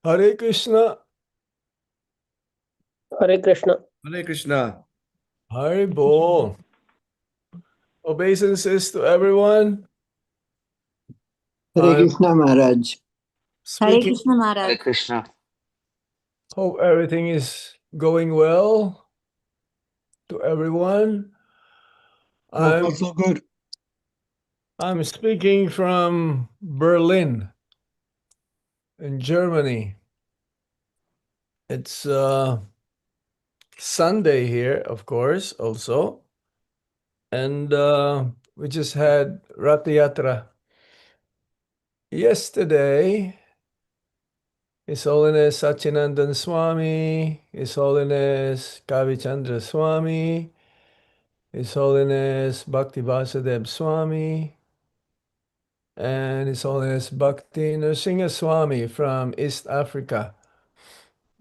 Hare Krishna, Hare Krishna. Hare Krishna. Hare Bol. Obeisances to everyone. Hare I'm Krishna Maharaj. Hare speaking. Krishna Hare Maharaj. Krishna. Hope everything is going well to everyone. I'm Also good. I'm speaking from Berlin in Germany. It's Sunday here, of course, also. And we just had Rath Yatra yesterday. His Holiness Sachinandan Swami, His Holiness Kavichandra Swami, His Holiness Bhakti Vasudev Swami, and His Holiness Bhakti Nrsimha Swami from East Africa.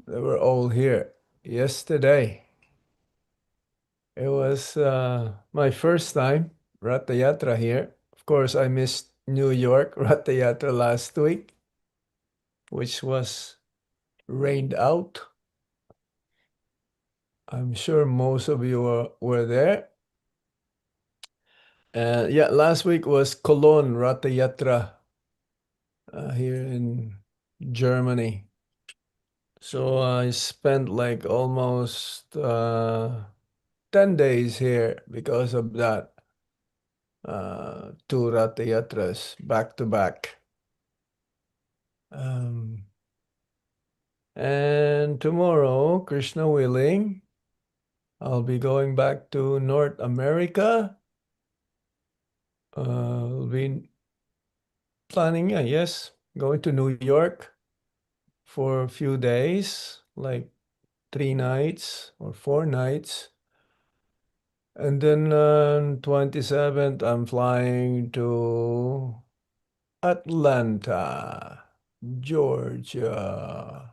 They were all here yesterday. It was my first time Ratha Yatra here. Of course, I missed New York Ratha Yatra last week, which was rained out. I'm sure most of you were there. Yeah, last week was Cologne Ratha Yatra here in Germany. So I spent like almost 10 days here because of that. Two Ratha Yatras back to back. And tomorrow, Krishna willing, I'll be going back to North America. I'll be planning, yes, going to New York for a few days, like 3 nights or 4 nights. And then on 27th, I'm flying to Atlanta, Georgia.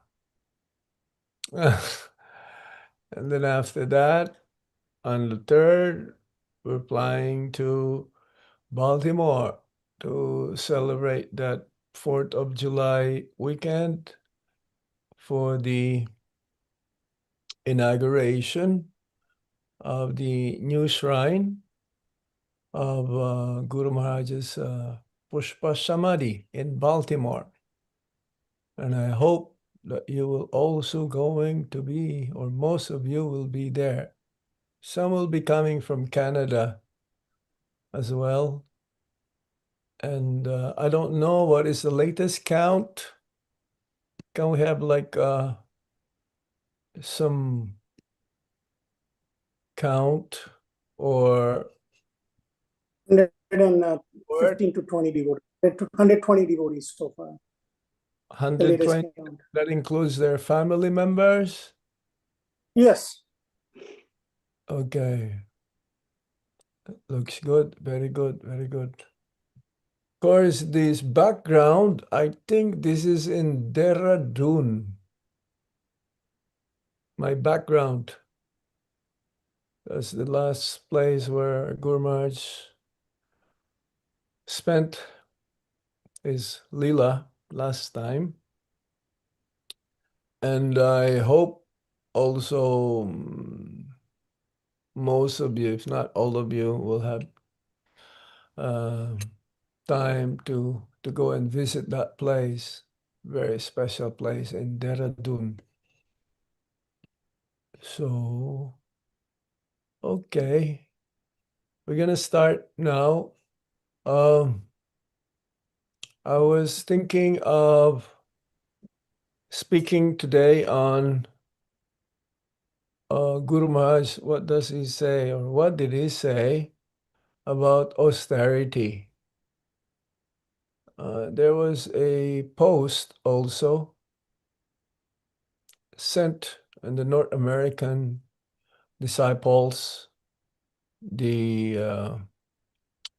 And then after that, on the 3rd, we're flying to Baltimore to celebrate that 4th of July weekend for the inauguration of the new shrine of Guru Maharaj's Pushpa Samadhi in Baltimore. And I hope that you will also going to be, or most of you will be there. Some will be coming from Canada as well. And I don't know what is the latest count. Can we have like some count or 115 to 20 devotees, 120 devotees so far. The latest 120? count. That includes their family members? Yes. Okay. Looks good. Very good. Very good. Of course, this background, I think this is in Dehradun. My background. That's the last place where Guru Maharaj spent his Leela last time. And I hope also most of you, if not all of you, will have time to go and visit that place. Very special place in Dehradun. So, okay, we're gonna start now. I was thinking of speaking today on Guru Maharaj. What does he say, or what did he say about austerity? There was a post also sent in the North American disciples, the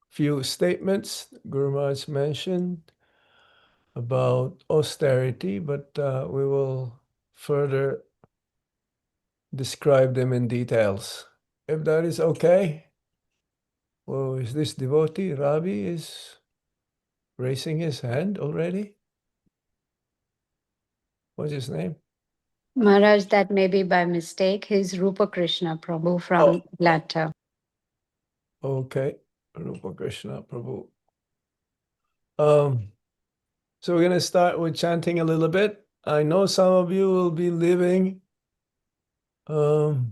few statements Guru Maharaj mentioned about austerity, but we will further describe them in details. If that is okay. Oh, is this devotee? Ravi is raising his hand already? What's his name? Maharaj, that may be by mistake. He's Rupa Krishna Prabhu from Atlanta. Okay, Rupa Krishna Prabhu. So we're gonna start with chanting a little bit. I know some of you will be leaving. Oh,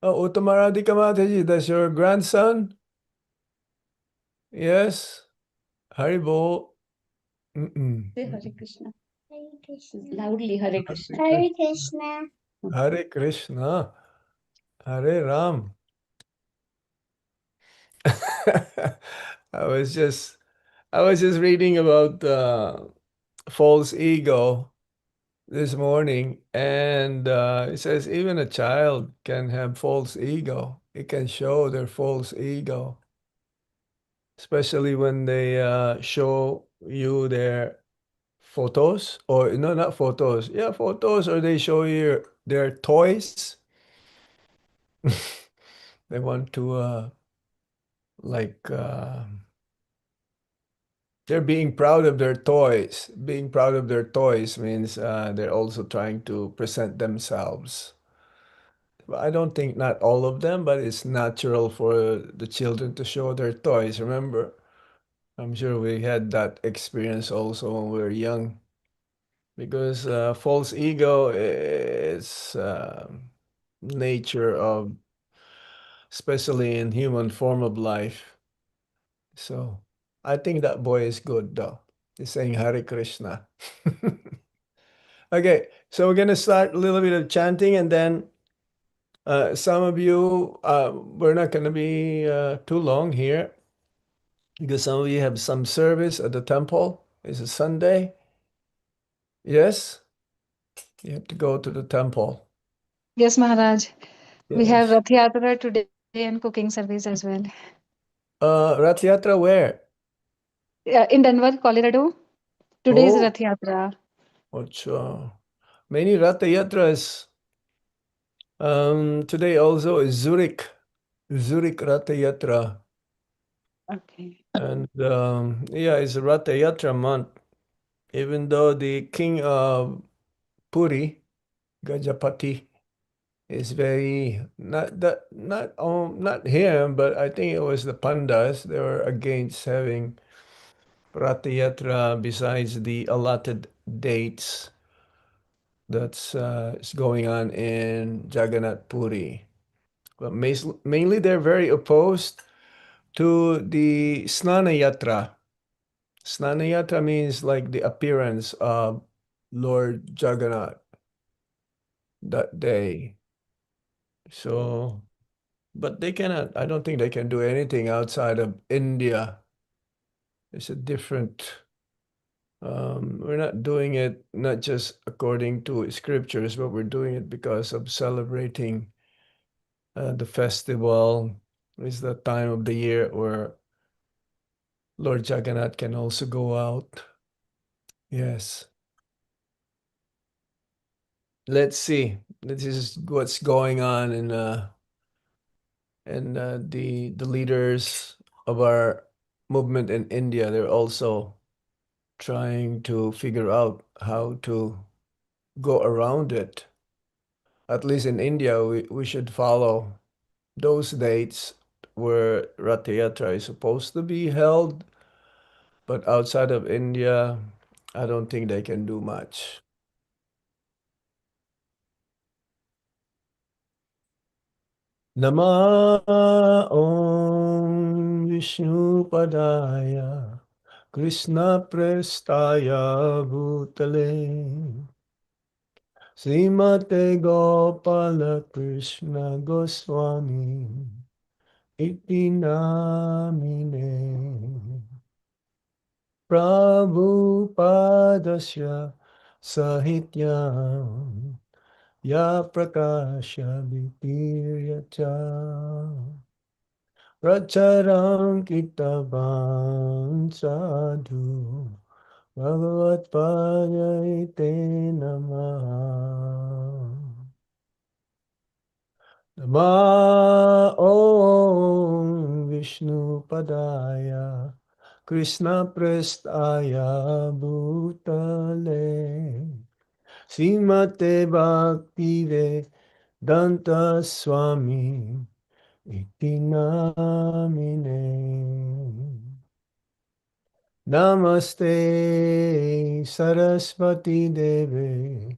Uttamaradhika Mataji, that's your grandson? Yes? Haribo. Say Hare Krishna. Hare Krishna. Loudly, Hare Krishna. Hare Krishna. Hare Krishna. Hare Ram. I was just reading about false ego this morning, and it says even a child can have false ego. It can show their false ego, especially when they show you their photos, or no, not photos. Yeah, photos, or they show you their toys. They want to like they're being proud of their toys. Being proud of their toys means they're also trying to present themselves. But I don't think not all of them, but it's natural for the children to show their toys. Remember, I'm sure we had that experience also when we were young, because false ego is nature of, especially in human form of life. So I think that boy is good though. He's saying Hare Krishna. Okay, so we're gonna start a little bit of chanting, and then some of you, we're not gonna be too long here because some of you have some service at the temple. It's a Sunday. Yes, you have to go to the temple. Yes, Maharaj. We have Yes. Rath Yatra today and cooking service as well. Rath Yatra where? In Denver, Colorado. Today is Oh, Rath Yatra. which, many Rath Yatras. Today also is Zurich Rath Yatra. Okay. And yeah, it's a Rath Yatra month. Even though the king of Puri, Gajapati, is very not him, but I think it was the Pandas. They were against having Rath Yatra besides the allotted dates that's is going on in Jagannath Puri. But mainly they're very opposed to the Snana Yatra. Snana Yatra means like the appearance of Lord Jagannath that day. So, but they cannot, I don't think they can do anything outside of India. It's a different, we're not doing it not just according to scriptures, but we're doing it because of celebrating the festival. Is the time of the year where Lord Jagannath can also go out. Yes. Let's see. This is what's going on in the leaders of our movement in India. They're also trying to figure out how to go around it. At least in India, we should follow those dates where Rath Yatra is supposed to be held But outside of India, I don't think they can do much. Nama Om Vishnu Padaya Krishna Prestaya Bhutale Srimate Gopala Krishna Goswami Iti Namine Prabhupadasya Sahityam Ya Prakasha Vitiryacha Pracharam Kitavan Sadhu Bhagavat Padayate Namaha Nama Om Vishnu Padaya Krishna Prestaya Bhutale Srimate Bhakti Danta Swami Iti Namine Namaste Saraswati Deve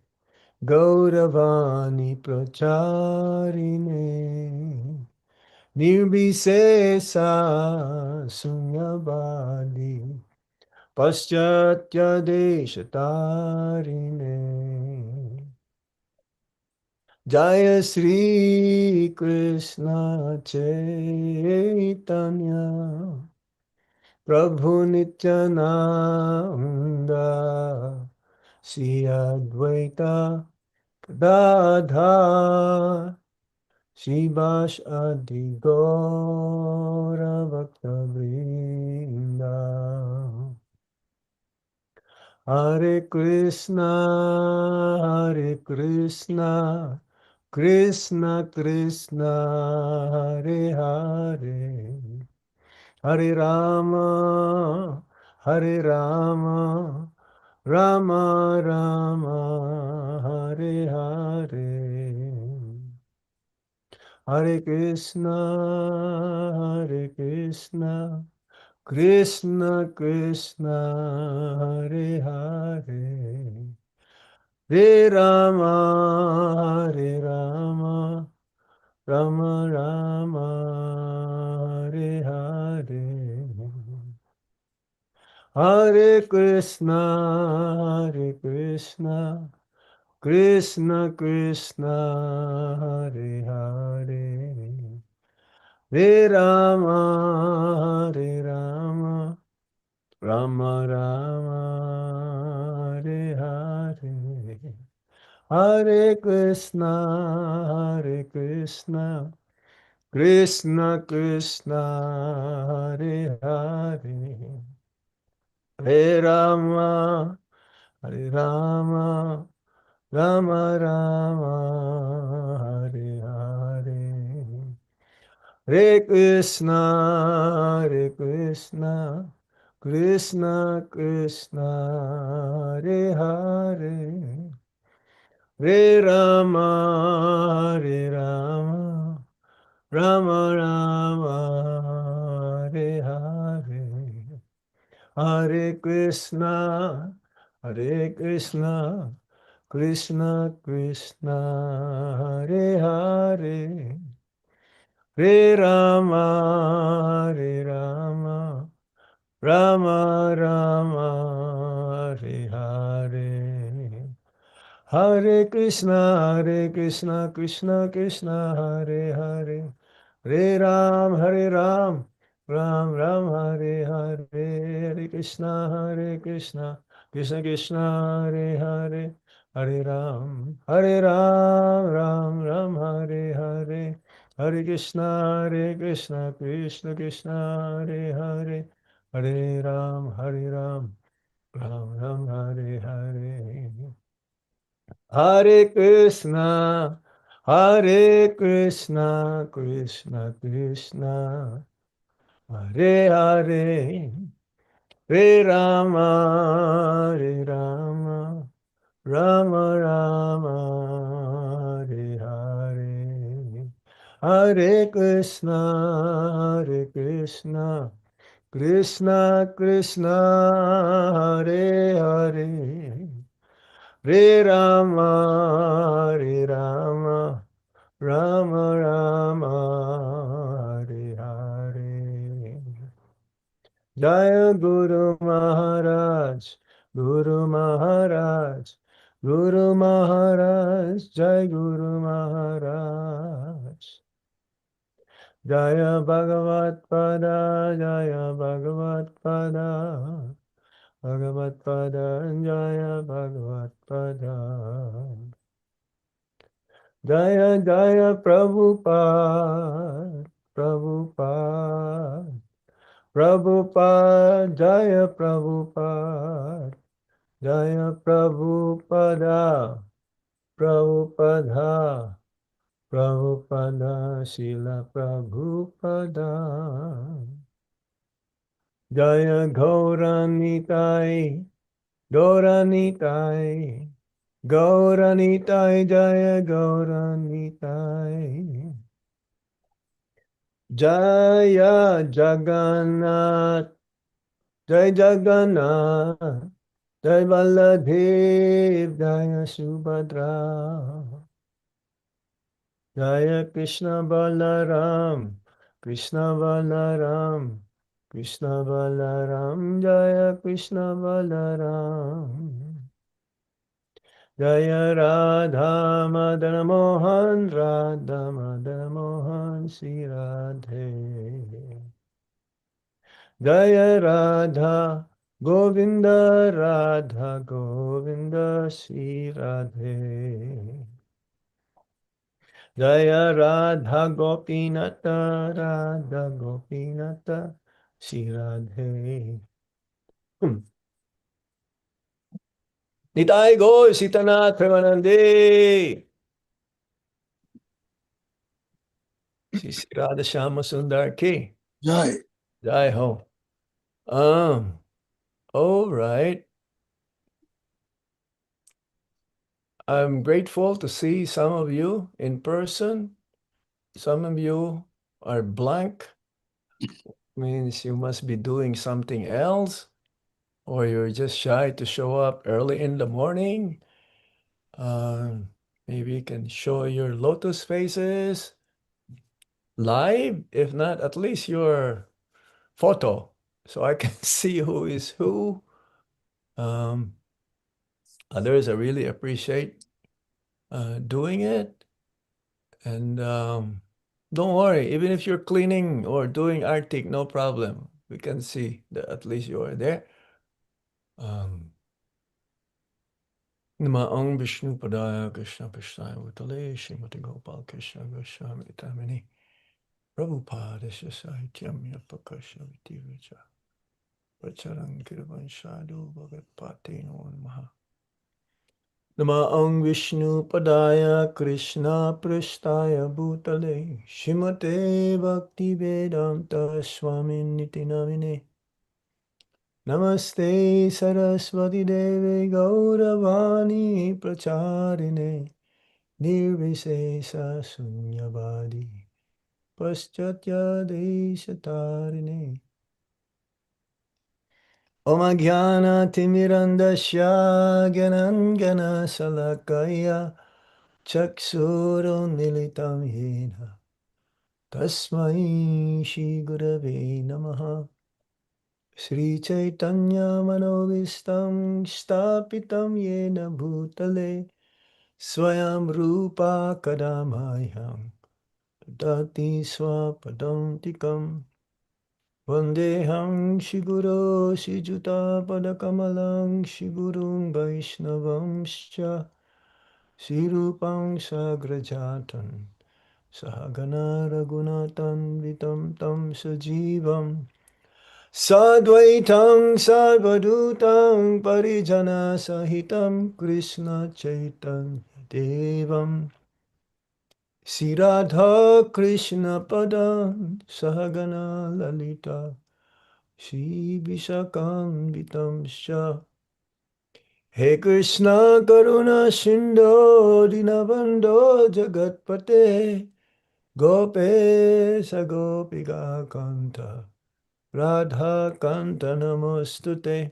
Gauravani Pracharine Nirbhisesa Sunyavadi Paschatya Deshatarine Jaya Sri Krishna Chaitanya Prabhu Nityananda Sri Advaita Gadadhar Shivash Adi Gaura Bhakta Vrinda Hare Krishna Krishna Krishna Hare Hare Hare Rama Hare Rama Rama Rama Hare Hare Hare Krishna Krishna Krishna Hare Hare Hare Rama Rama Rama Hare Hare Hare Krishna Krishna Krishna Hare Hare Hare Rama Rama Rama Hare Hare Hare Krishna Krishna Krishna Hare Hare Hare Rama Rama Rama Hare Hare Hare Krishna Krishna Krishna Hare Hare Hare Rama Rama Rama Hare Hare Hare Krishna Krishna Krishna Hare Hare Hare Rama Rama Rama Hare Hare Hare Krishna Krishna Krishna Hare Hare Hare Ram Ram Ram Hare Hare Hare Krishna Krishna Krishna Hare Hare Hare Ram Ram Ram Hare Hare Hare Krishna Krishna Krishna Hare Hare Hare Ram Ram Ram Hare Hare Hare Krishna Krishna Krishna Hare Hare Hare Rama Rama Rama Hare Hare Hare Krishna Krishna Krishna Hare Hare Hare Rama Rama Rama Hare Hare. Jaya Guru Maharaj, Guru Maharaj, Guru Maharaj, Jai Guru Maharaj. Jaya Bhagavat Pada, Jaya Bhagavat Pada, Bhagavat Pada, Jaya Bhagavat Pada. Jaya Jaya Prabhupada, Prabhupada, Prabhupada, Jaya Prabhupada, Jaya Prabhupada, Prabhupada, Prabhupada, Srila Prabhupada. Jaya Gauranitai, Gauranitai, Gauranitai, Jaya Gauranitai. Jaya Jagannath, Jai Jagannath, Jai Baladev, Jaya Subhadra. Jaya Krishna Balaram, Krishna Balaram, Krishna Balaram, Jaya Krishna Balaram. Jaya Radha Madana Mohan, Radha Madana Mohan, Sri Radhe. Jaya Radha Govinda, Radha Govinda, Sri Radhe. Jaya Radha Gopinata, Radha Gopinata, Sri Radhe. Nitai Gaur Sitanath Premanande. Shri Radha Shama Sundar ki. Jai. Jai Ho. All right. I'm grateful to see some of you in person. Some of you are blank. Means you must be doing something else, or you're just shy to show up early in the morning. Maybe you can show your lotus faces live, if not, at least your photo, so I can see who is who. Others, I really appreciate doing it. And don't worry, even if you're cleaning or doing Arctic, no problem. We can see that at least you are there. Namaang Vishnu Padaya Krishna Prasthaya Bhutale Srimati Gopal Krishna Goswami Tamini Prabhupada Sahityam Yapakasha Vitivacha Pracharang Kirvan Sadhu Bhagat Pate No Namaha. Namaang Vishnu Padaya Krishna Prasthaya Bhutale Srimate Bhakti Vedanta Swami Niti Namine Namaste Saraswati Deve Gauravani Pracharine Nirvisesa Sunyavadi Paschatya Deshatarine Om Jnana Timirandasya Gyanangana Salakaya Chakshuro Militam Yena Tasmai Shri Gurave Namaha Sri Chaitanya Manovistam Stapitam Yena Bhutale Swayam Rupa Kadamayam Dati Swapadam Tikam Vandeham Shiguro Shijuta Padakamalang Shigurum Vaishnavamscha Sirupam Sagrajatan Sahagana Raghunatan Vitam Tam Sajivam Sadvaitam Sarvadutam Parijana Sahitam Krishna Chaitanya Devam Sri Radha Krishna Padam Sahagana Lalita Shri Vishakam Vitamscha He Krishna Karuna Sindho Dinabando Jagatpate Gopesa Gopika Kanta Radha Kanta Namostute.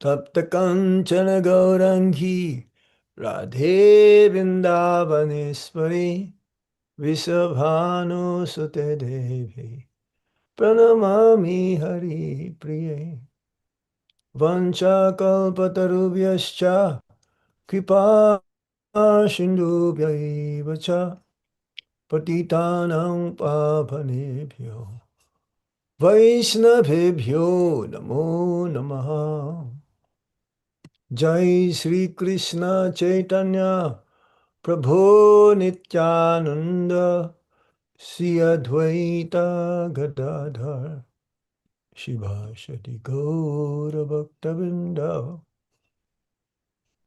Tapta Kanchana Gaurangi Radhe Vrindavaneshwari Visabhanu Sute Devi Pranamami Hari Priye Vancha Kalpatarubhyascha Kripa Sindhubhyaiva cha Patitanam Pavanebhyo Vaishnavebhyo Namo Namaha. Jai Sri Krishna Chaitanya Prabhu Nityananda Sri Advaita Gadadhar Shivashati Gaura Bhaktavinda.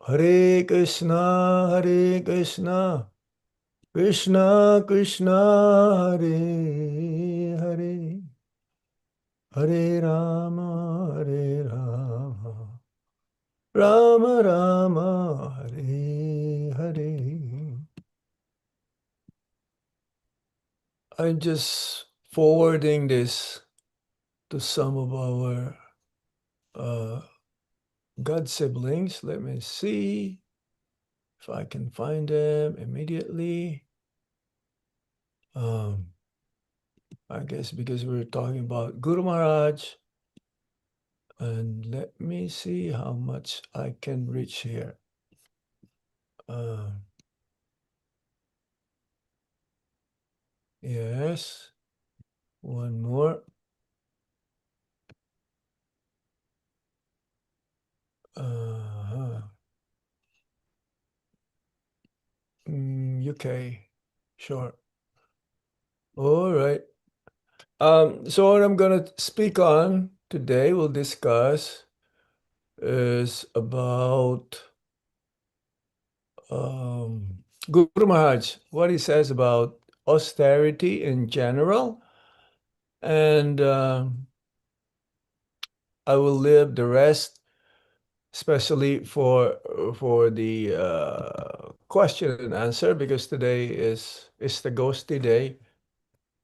Hare Krishna, Hare Krishna, Krishna Krishna, Hare Hare, Hare Rama, Hare Rama, Rama Rama, Hare Hare. I'm just forwarding this to some of our God siblings. Let me see if I can find them immediately. I guess because we're talking about Guru Maharaj. And let me see how much I can reach here. Yes, one more. UK, sure. All right. So what I'm gonna speak on today, we'll discuss, is about Guru Maharaj, what he says about austerity in general, and I will leave the rest, especially for the question and answer, because today is the Ghosty Day.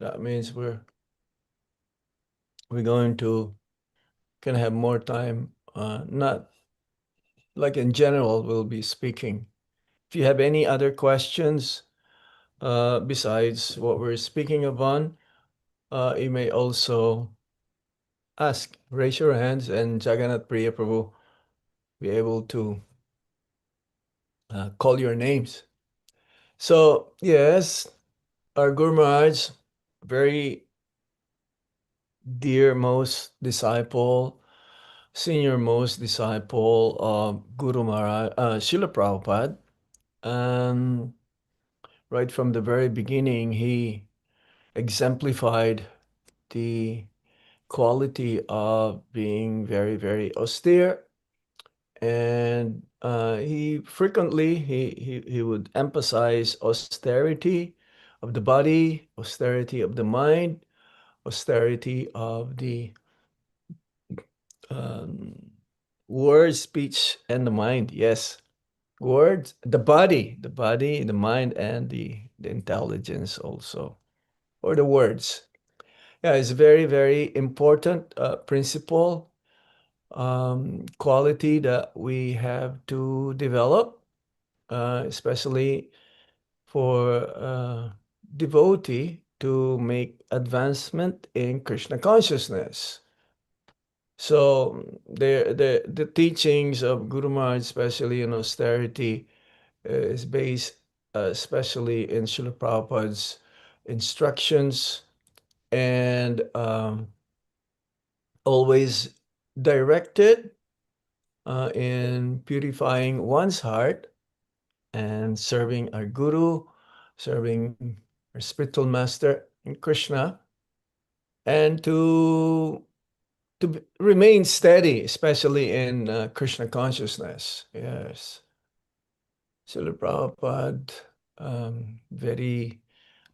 That means we're going to can have more time. Not like in general, we'll be speaking. If you have any other questions besides what we're speaking upon, you may also ask. Raise your hands, and Jagannath Priya Prabhu be able to call your names. So yes, our Guru Maharaj, very dear most disciple, senior most disciple of Guru Maharaj, Srila Prabhupada. Right from the very beginning, he exemplified the quality of being very, very austere. And he frequently, he would emphasize austerity of the body, austerity of the mind, austerity of the word, speech, and the mind. Yes, words, the body, the mind, and the intelligence also, or the words. Yeah, it's very, very important principle, quality that we have to develop, especially for devotee to make advancement in Krishna consciousness. So the teachings of Guru Maharaj, especially in austerity, is based especially in Srila Prabhupada's instructions, and always directed in purifying one's heart and serving our Guru, serving our spiritual master in Krishna, and to remain steady, especially in Krishna consciousness. Yes. Srila Prabhupada very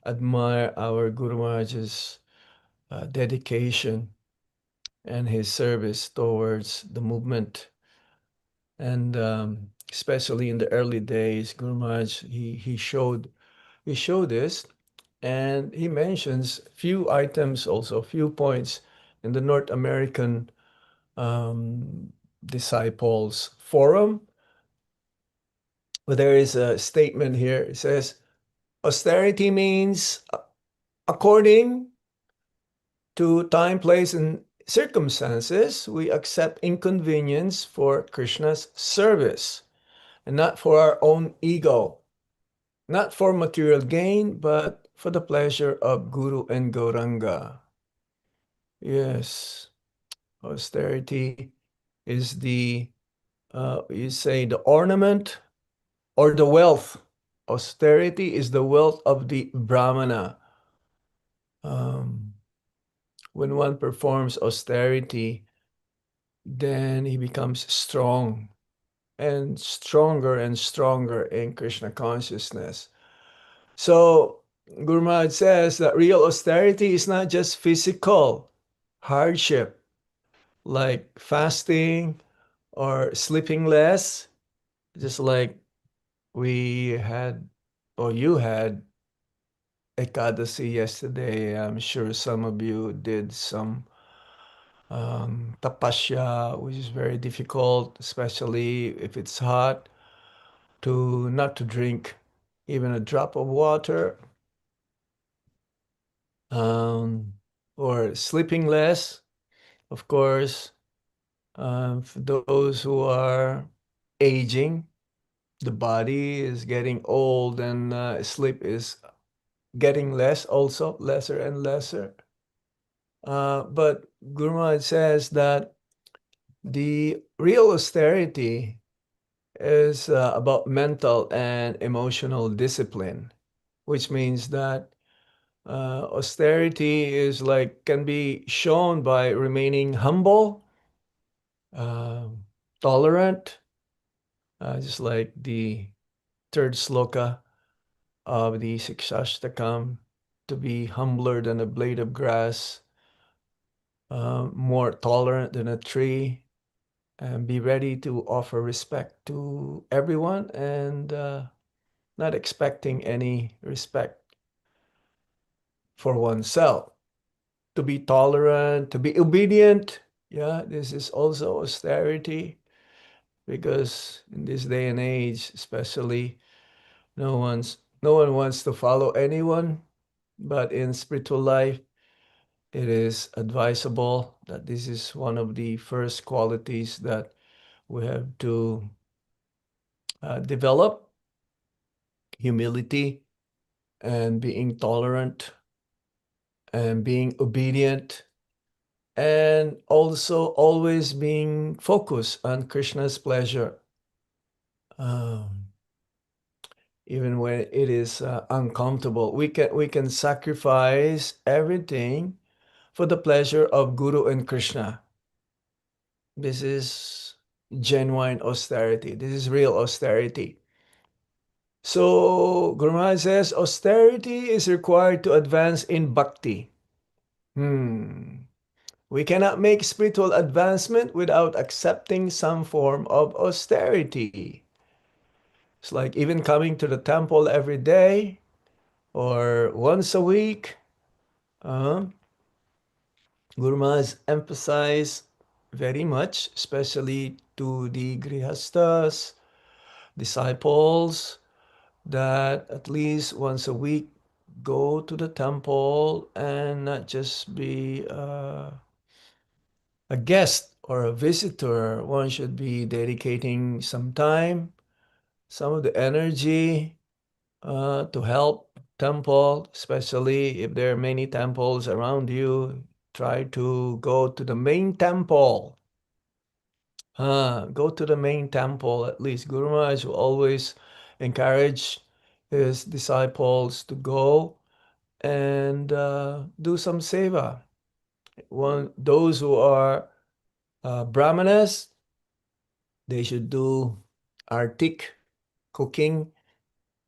admire our Guru Maharaj's dedication and his service towards the movement. And especially in the early days, Guru Maharaj, he showed this And he mentions few items, also few points in the North American Disciples Forum. But there is a statement here. It says, austerity means according to time, place, and circumstances, we accept inconvenience for Krishna's service and not for our own ego, not for material gain, but for the pleasure of Guru and Gauranga. Yes, austerity is the, you say, the ornament or the wealth. Austerity is the wealth of the Brahmana. When one performs austerity, then he becomes strong and stronger in Krishna consciousness. So Guru Maharaj says that real austerity is not just physical hardship like fasting or sleeping less, just like we had or you had Ekadasi yesterday. I'm sure some of you did some tapasya, which is very difficult, especially if it's hot, to not to drink even a drop of water, or sleeping less, of course. For those who are aging, the body is getting old and sleep is getting less also, lesser and lesser. But Guru Maharaj says that the real austerity is about mental and emotional discipline, which means that austerity is like can be shown by remaining humble, tolerant, just like the third sloka of the Sikshashtakam, to be humbler than a blade of grass, more tolerant than a tree, and be ready to offer respect to everyone and not expecting any respect for oneself. To be tolerant, to be obedient. Yeah, this is also austerity, because in this day and age, especially, no one wants to follow anyone. But in spiritual life, it is advisable that this is one of the first qualities that we have to develop: humility and being tolerant and being obedient, and also always being focused on Krishna's pleasure, even when it is uncomfortable. We can sacrifice everything for the pleasure of Guru and Krishna. This is genuine austerity. This is real austerity. So Guru Maharaj says austerity is required to advance in bhakti. We cannot make spiritual advancement without accepting some form of austerity. It's like even coming to the temple every day or once a week. Guru Maharaj emphasized very much, especially to the grihastas, disciples, that at least once a week go to the temple and not just be a guest or a visitor. One should be dedicating some time, some of the energy to help temple, especially if there are many temples around you. Try to go to the main temple. Go to the main temple at least. Guru Maharaj will always encourage his disciples to go and do some seva. Those who are brahmanas, they should do artik, cooking,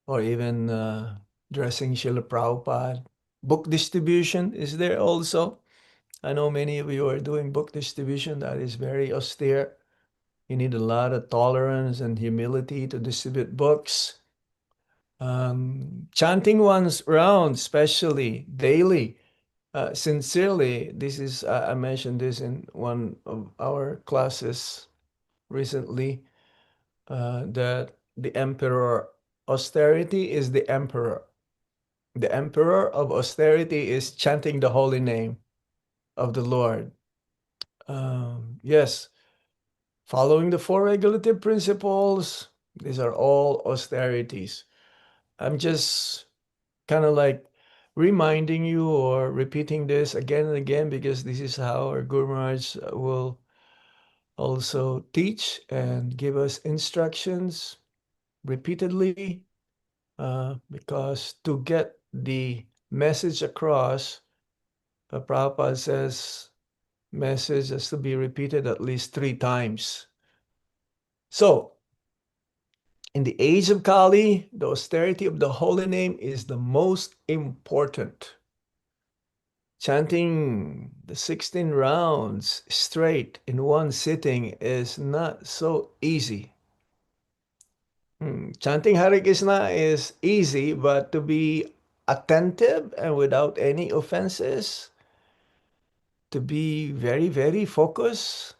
or even dressing Srila Prabhupada. Book distribution is there also. I know many of you are doing book distribution. That is very austere. You need a lot of tolerance and humility to distribute books. Chanting one's round, especially daily, sincerely. This is, I mentioned this in one of our classes recently, that the emperor austerity is the emperor. The emperor of austerity is chanting the holy name of the Lord. Yes, following the four regulative principles, these are all austerities. I'm just kind of like reminding you or repeating this again and again because this is how our Guru Maharaj will also teach and give us instructions repeatedly, because to get the message across, Prabhupada says message has to be repeated at least 3 times. So, in the age of Kali, the austerity of the holy name is the most important. Chanting the 16 rounds straight in one sitting is not so easy. Chanting Hare Krishna is easy, but to be attentive and without any offenses, to be very, very focused,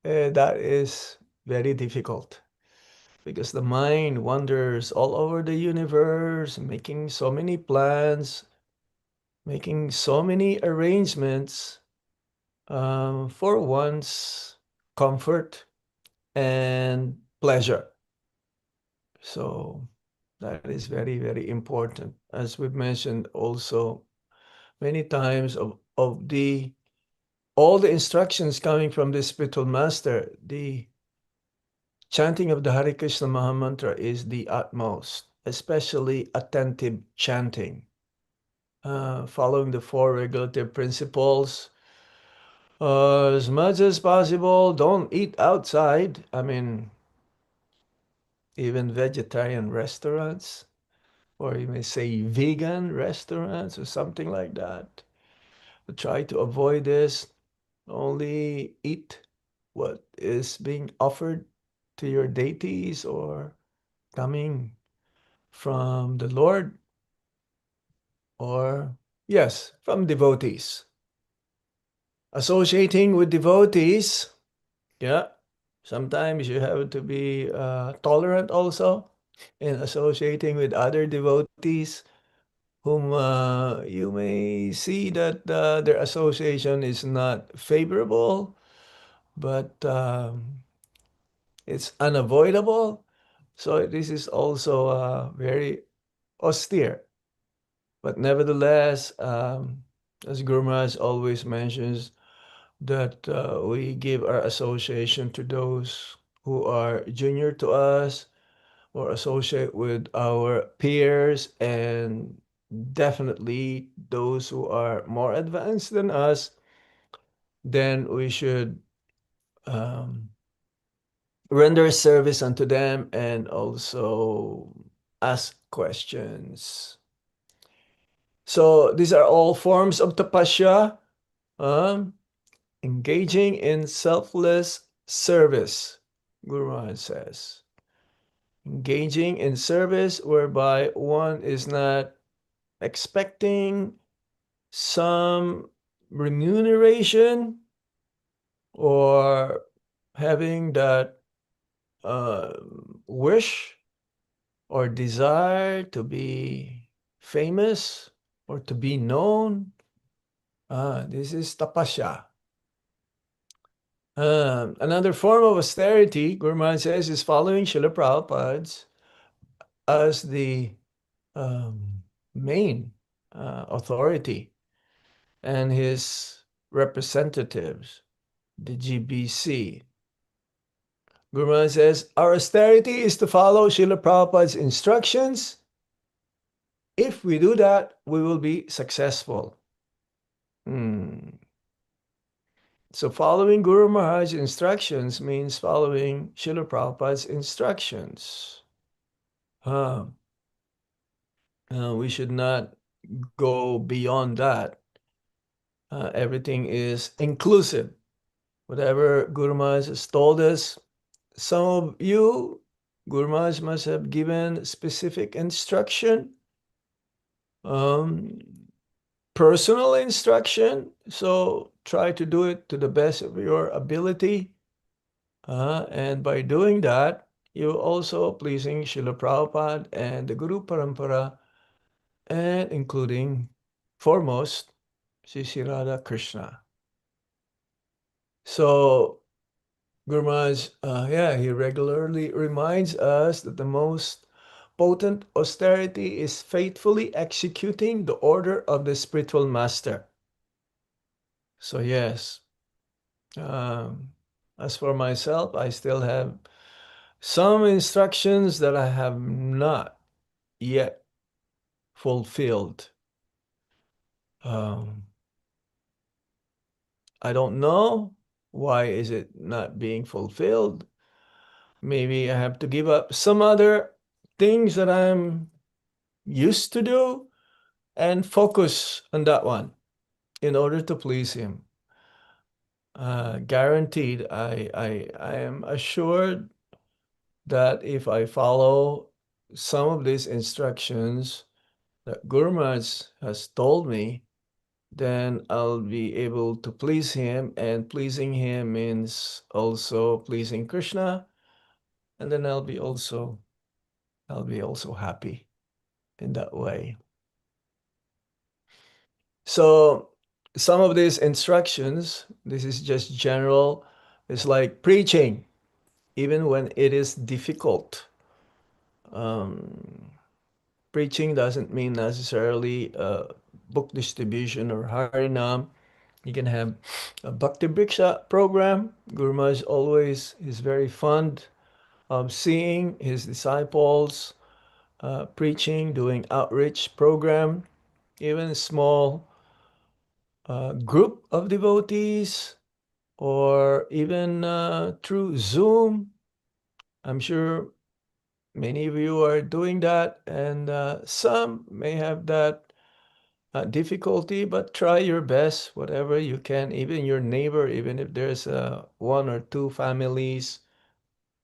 that is very difficult. Because the mind wanders all over the universe, making so many plans, making so many arrangements for one's comfort and pleasure. So that is very, very important. As we've mentioned also many times of all the instructions coming from the spiritual master, the chanting of the Hare Krishna Mahamantra is the utmost, especially attentive chanting, following the four regulative principles. As much as possible, don't eat outside. I mean, even vegetarian restaurants, or you may say vegan restaurants or something like that. But try to avoid this. Only eat what is being offered to your deities or coming from the Lord, or yes, from devotees. Associating with devotees, yeah, sometimes you have to be tolerant also in associating with other devotees whom you may see that their association is not favorable, but it's unavoidable. So this is also very austere. But nevertheless, as Guru Maharaj always mentions, that we give our association to those who are junior to us or associate with our peers, and definitely those who are more advanced than us, then we should render service unto them and also ask questions. So these are all forms of tapasya, engaging in selfless service, Guru Maharaj says. Engaging in service whereby one is not expecting some remuneration or having that wish or desire to be famous or to be known. This is tapasya. Another form of austerity, Guru Maharaj says, is following Srila Prabhupada as the main authority and his representatives, the GBC. Guru Maharaj says, our austerity is to follow Srila Prabhupada's instructions. If we do that, we will be successful. So following Guru Maharaj's instructions means following Srila Prabhupada's instructions. We should not go beyond that. Everything is inclusive. Whatever Guru Maharaj has told us, some of you Guru Maharaj must have given specific instruction, um, personal instruction. So try to do it to the best of your ability. And by doing that, you're also pleasing Srila Prabhupada and the Guru Parampara, and including foremost, Sri Radha Krishna. So Guru Maharaj, he regularly reminds us that the most potent austerity is faithfully executing the order of the spiritual master. So yes, as for myself, I still have some instructions that I have not yet fulfilled. I don't know why is it not being fulfilled. Maybe I have to give up some other things that I'm used to do and focus on that one in order to please him. Guaranteed, I am assured that if I follow some of these instructions that Guru Maharaj has told me, then I'll be able to please him, and pleasing him means also pleasing Krishna, and then I'll be also happy in that way. So some of these instructions, this is just general, it's like preaching, even when it is difficult. Preaching doesn't mean necessarily book distribution or Harinam. You can have a Bhakti Briksha program. Guru Maharaj always is very fond of seeing his disciples preaching, doing outreach program, even small group of devotees, or even through Zoom. I'm sure many of you are doing that, and some may have that difficulty, but try your best, whatever you can. Even your neighbor, even if there's one or two families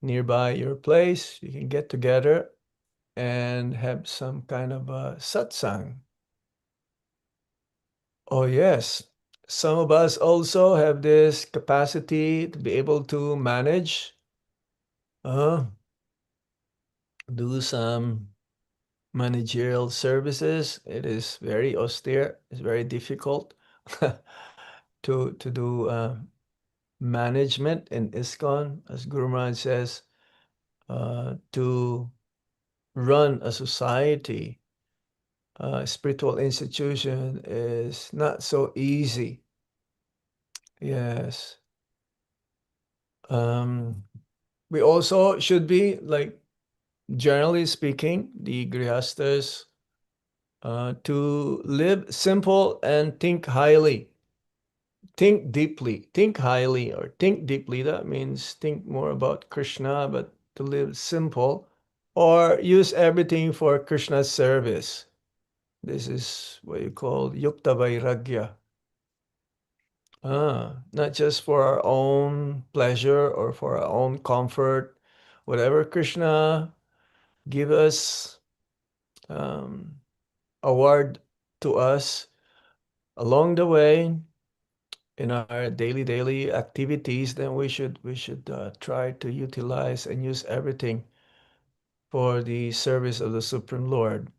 nearby your place, you can get together and have some kind of a satsang. Oh, yes. Some of us also have this capacity to be able to manage, do some managerial services. It is very austere. It's very difficult to do management in ISKCON, as Guru Maharaj says, to run a society, spiritual institution is not so easy. Yes. We also should be, like, generally speaking, the Grihastas, to live simple and think highly. Think deeply, think highly, or think deeply. That means think more about Krishna, but to live simple, or use everything for Krishna's service. This is what you call Yukta Vairagya. Not just for our own pleasure or for our own comfort. Whatever Krishna give us, award to us along the way in our daily activities, then we should try to utilize and use everything for the service of the Supreme Lord.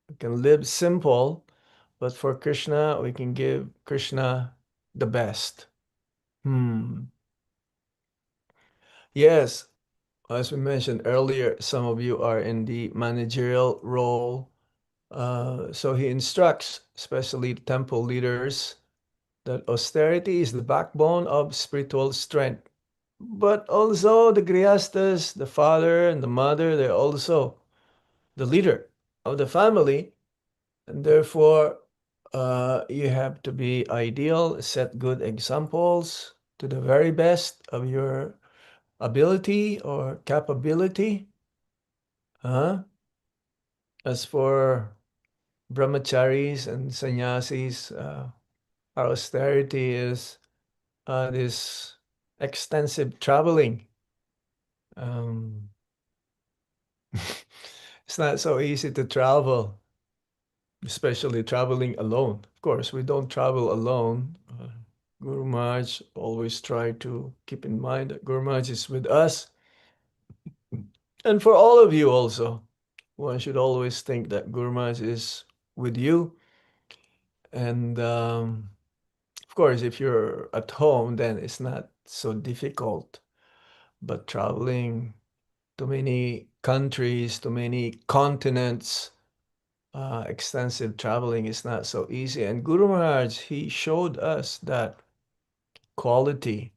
We can live simple, but for Krishna, we can give Krishna the best. Yes, as we mentioned earlier, some of you are in the managerial role. So he instructs, especially temple leaders, that austerity is the backbone of spiritual strength. But also the Grihastas, the father and the mother, they're also the leader of the family. And therefore, you have to be ideal, set good examples to the very best of your ability or capability. As for brahmacharis and sannyasis, our austerity is this extensive traveling. It's not so easy to travel, especially traveling alone. Of course, we don't travel alone. Guru Maharaj always try to keep in mind that Guru Maharaj is with us. And for all of you also, one should always think that Guru Maharaj is with you. And of course, if you're at home, then it's not so difficult. But traveling to many countries, to many continents, extensive traveling is not so easy. And Guru Maharaj, he showed us that quality.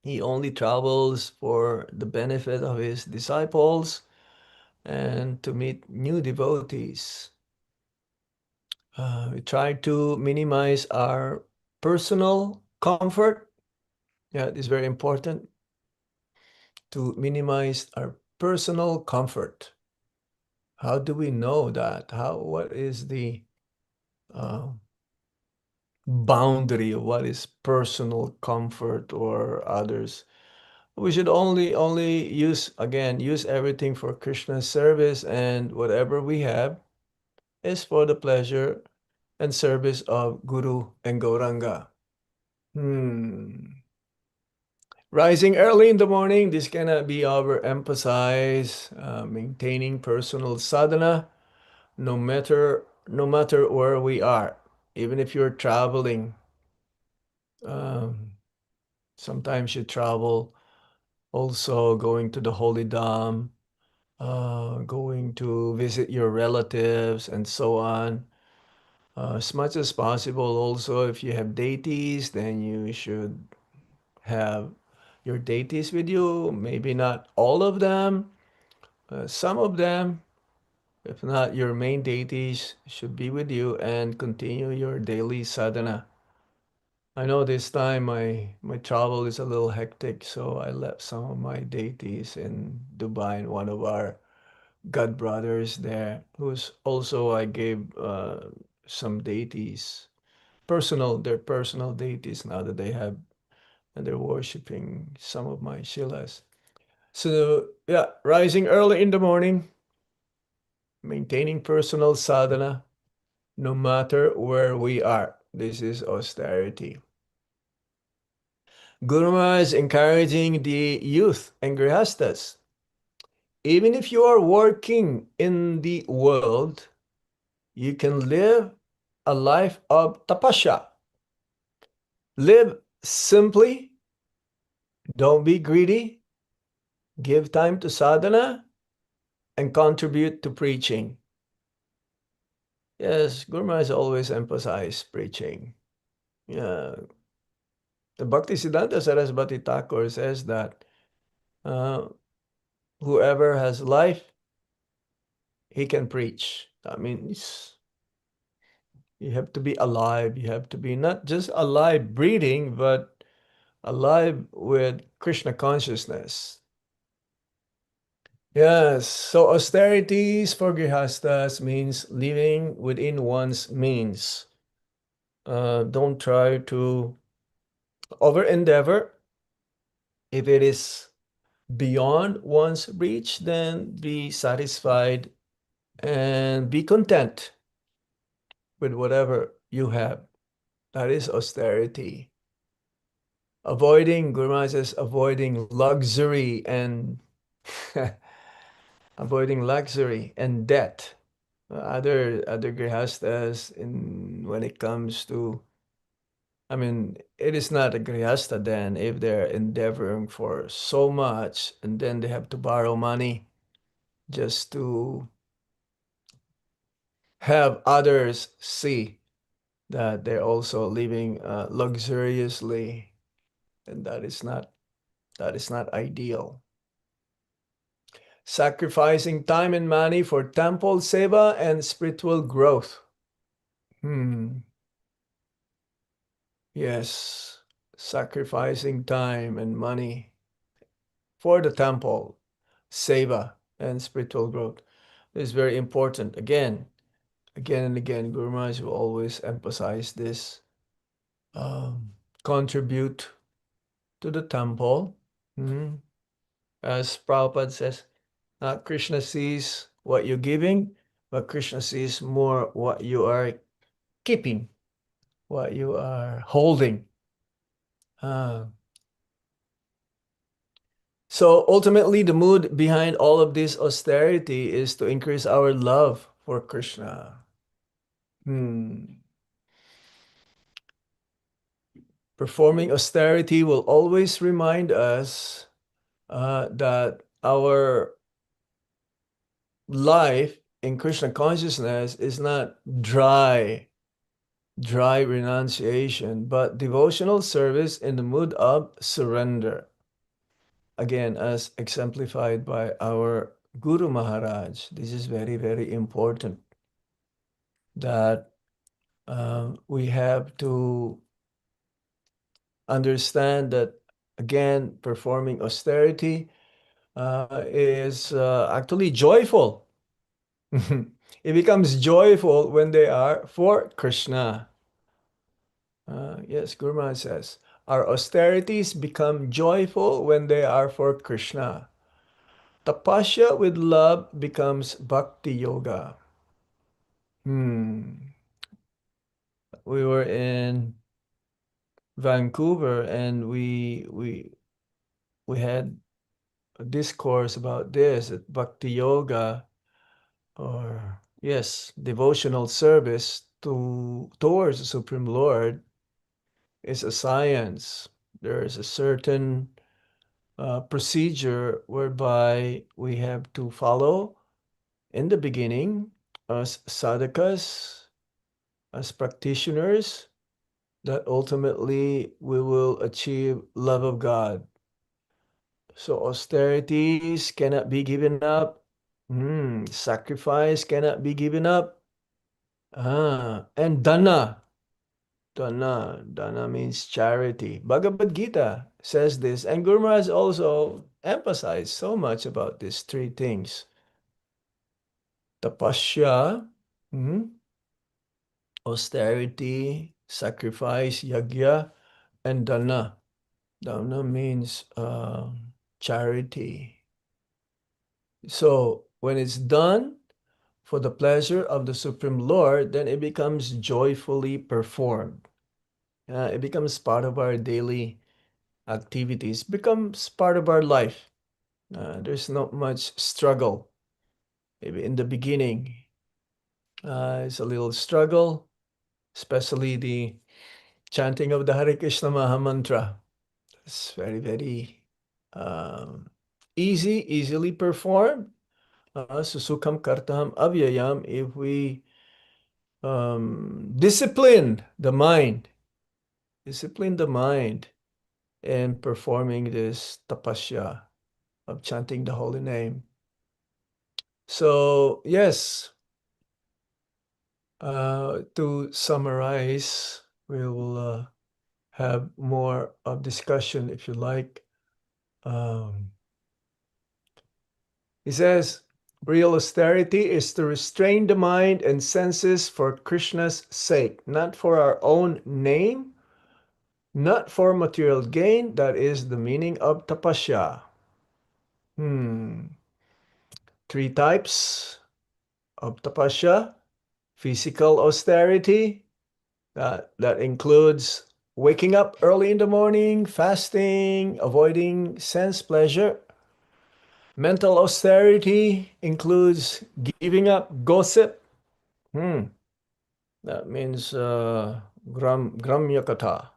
He only travels for the benefit of his disciples and to meet new devotees. We try to minimize our personal comfort. Yeah, it is very important to minimize our personal comfort. How do we know that? What is the boundary of what is personal comfort or others? We should only use everything for Krishna's service, and whatever we have is for the pleasure and service of Guru and Gauranga. Rising early in the morning, this cannot be overemphasized. Maintaining personal sadhana, no matter where we are, even if you're traveling. Sometimes you travel also going to the holy dham, going to visit your relatives and so on. As much as possible, also if you have deities, then you should have your deities with you. Maybe not all of them, some of them. If not, your main deities should be with you and continue your daily sadhana. I know this time my travel is a little hectic, so I left some of my deities in Dubai, and one of our god brothers there, who's also I gave some deities, their personal deities now that they have, and they're worshiping some of my shilas. So yeah, rising early in the morning, maintaining personal sadhana, no matter where we are. This is austerity. Guru Maharaj is encouraging the youth and grihastas. Even if you are working in the world, you can live a life of tapasya. Live simply, don't be greedy, give time to sadhana, and contribute to preaching. Yes, Guru Maharaj always emphasized preaching. Yeah. The Bhaktisiddhanta Saraswati Thakur says that whoever has life, he can preach. That means you have to be alive. You have to be not just alive breathing, but alive with Krishna consciousness. Yes, so austerities for grihastas means living within one's means. Don't try to over endeavor. If it is beyond one's reach, then be satisfied and be content with whatever you have. That is austerity. Guru Maharaj says, avoiding luxury and debt. Other grihastas, when it comes to, it is not a grihasta then if they're endeavoring for so much and then they have to borrow money just to have others see that they're also living luxuriously, and that is not ideal. Sacrificing time and money for temple seva and spiritual growth. Yes, sacrificing time and money for the temple seva and spiritual growth is very important. Again and again, Guru Maharaj will always emphasize this. Contribute to the temple As Prabhupada says, not Krishna sees what you're giving, but Krishna sees more what you are keeping, what you are holding. So ultimately, the mood behind all of this austerity is to increase our love for Krishna. Performing austerity will always remind us that our life in Krishna consciousness is not dry renunciation, but devotional service in the mood of surrender. Again, as exemplified by our Guru Maharaj, this is very, very important that we have to understand that, again, performing austerity is actually joyful. It becomes joyful when they are for Krishna. Yes, Guru Maharaj says, our austerities become joyful when they are for Krishna. Tapasya with love becomes bhakti yoga. We were in Vancouver and we had a discourse about this at bhakti yoga, or yes, devotional service towards the Supreme Lord is a science. There is a certain procedure whereby we have to follow in the beginning as sadhakas, as practitioners, that ultimately we will achieve love of God. So austerities cannot be given up. Sacrifice cannot be given up. And dana. Dana means charity. Bhagavad Gita says this, and Guru Maharaj also emphasized so much about these three things. Tapasya, austerity, sacrifice, yajna, and dana. Dana means charity. So when it's done for the pleasure of the Supreme Lord, then it becomes joyfully performed. It becomes part of our daily activities, becomes part of our life. There's not much struggle. Maybe in the beginning, it's a little struggle, especially the chanting of the Hare Krishna Maha Mantra. It's very, very easily performed. Susukam kartam avyayam, if we discipline the mind in performing this tapasya of chanting the holy name. So yes, to summarize, we will have more of discussion if you like. He says, real austerity is to restrain the mind and senses for Krishna's sake, not for our own name, not for material gain. That is the meaning of tapasya. Three types of tapasya. Physical austerity, that includes waking up early in the morning, fasting, avoiding sense pleasure. Mental austerity includes giving up gossip. That means gramya katha.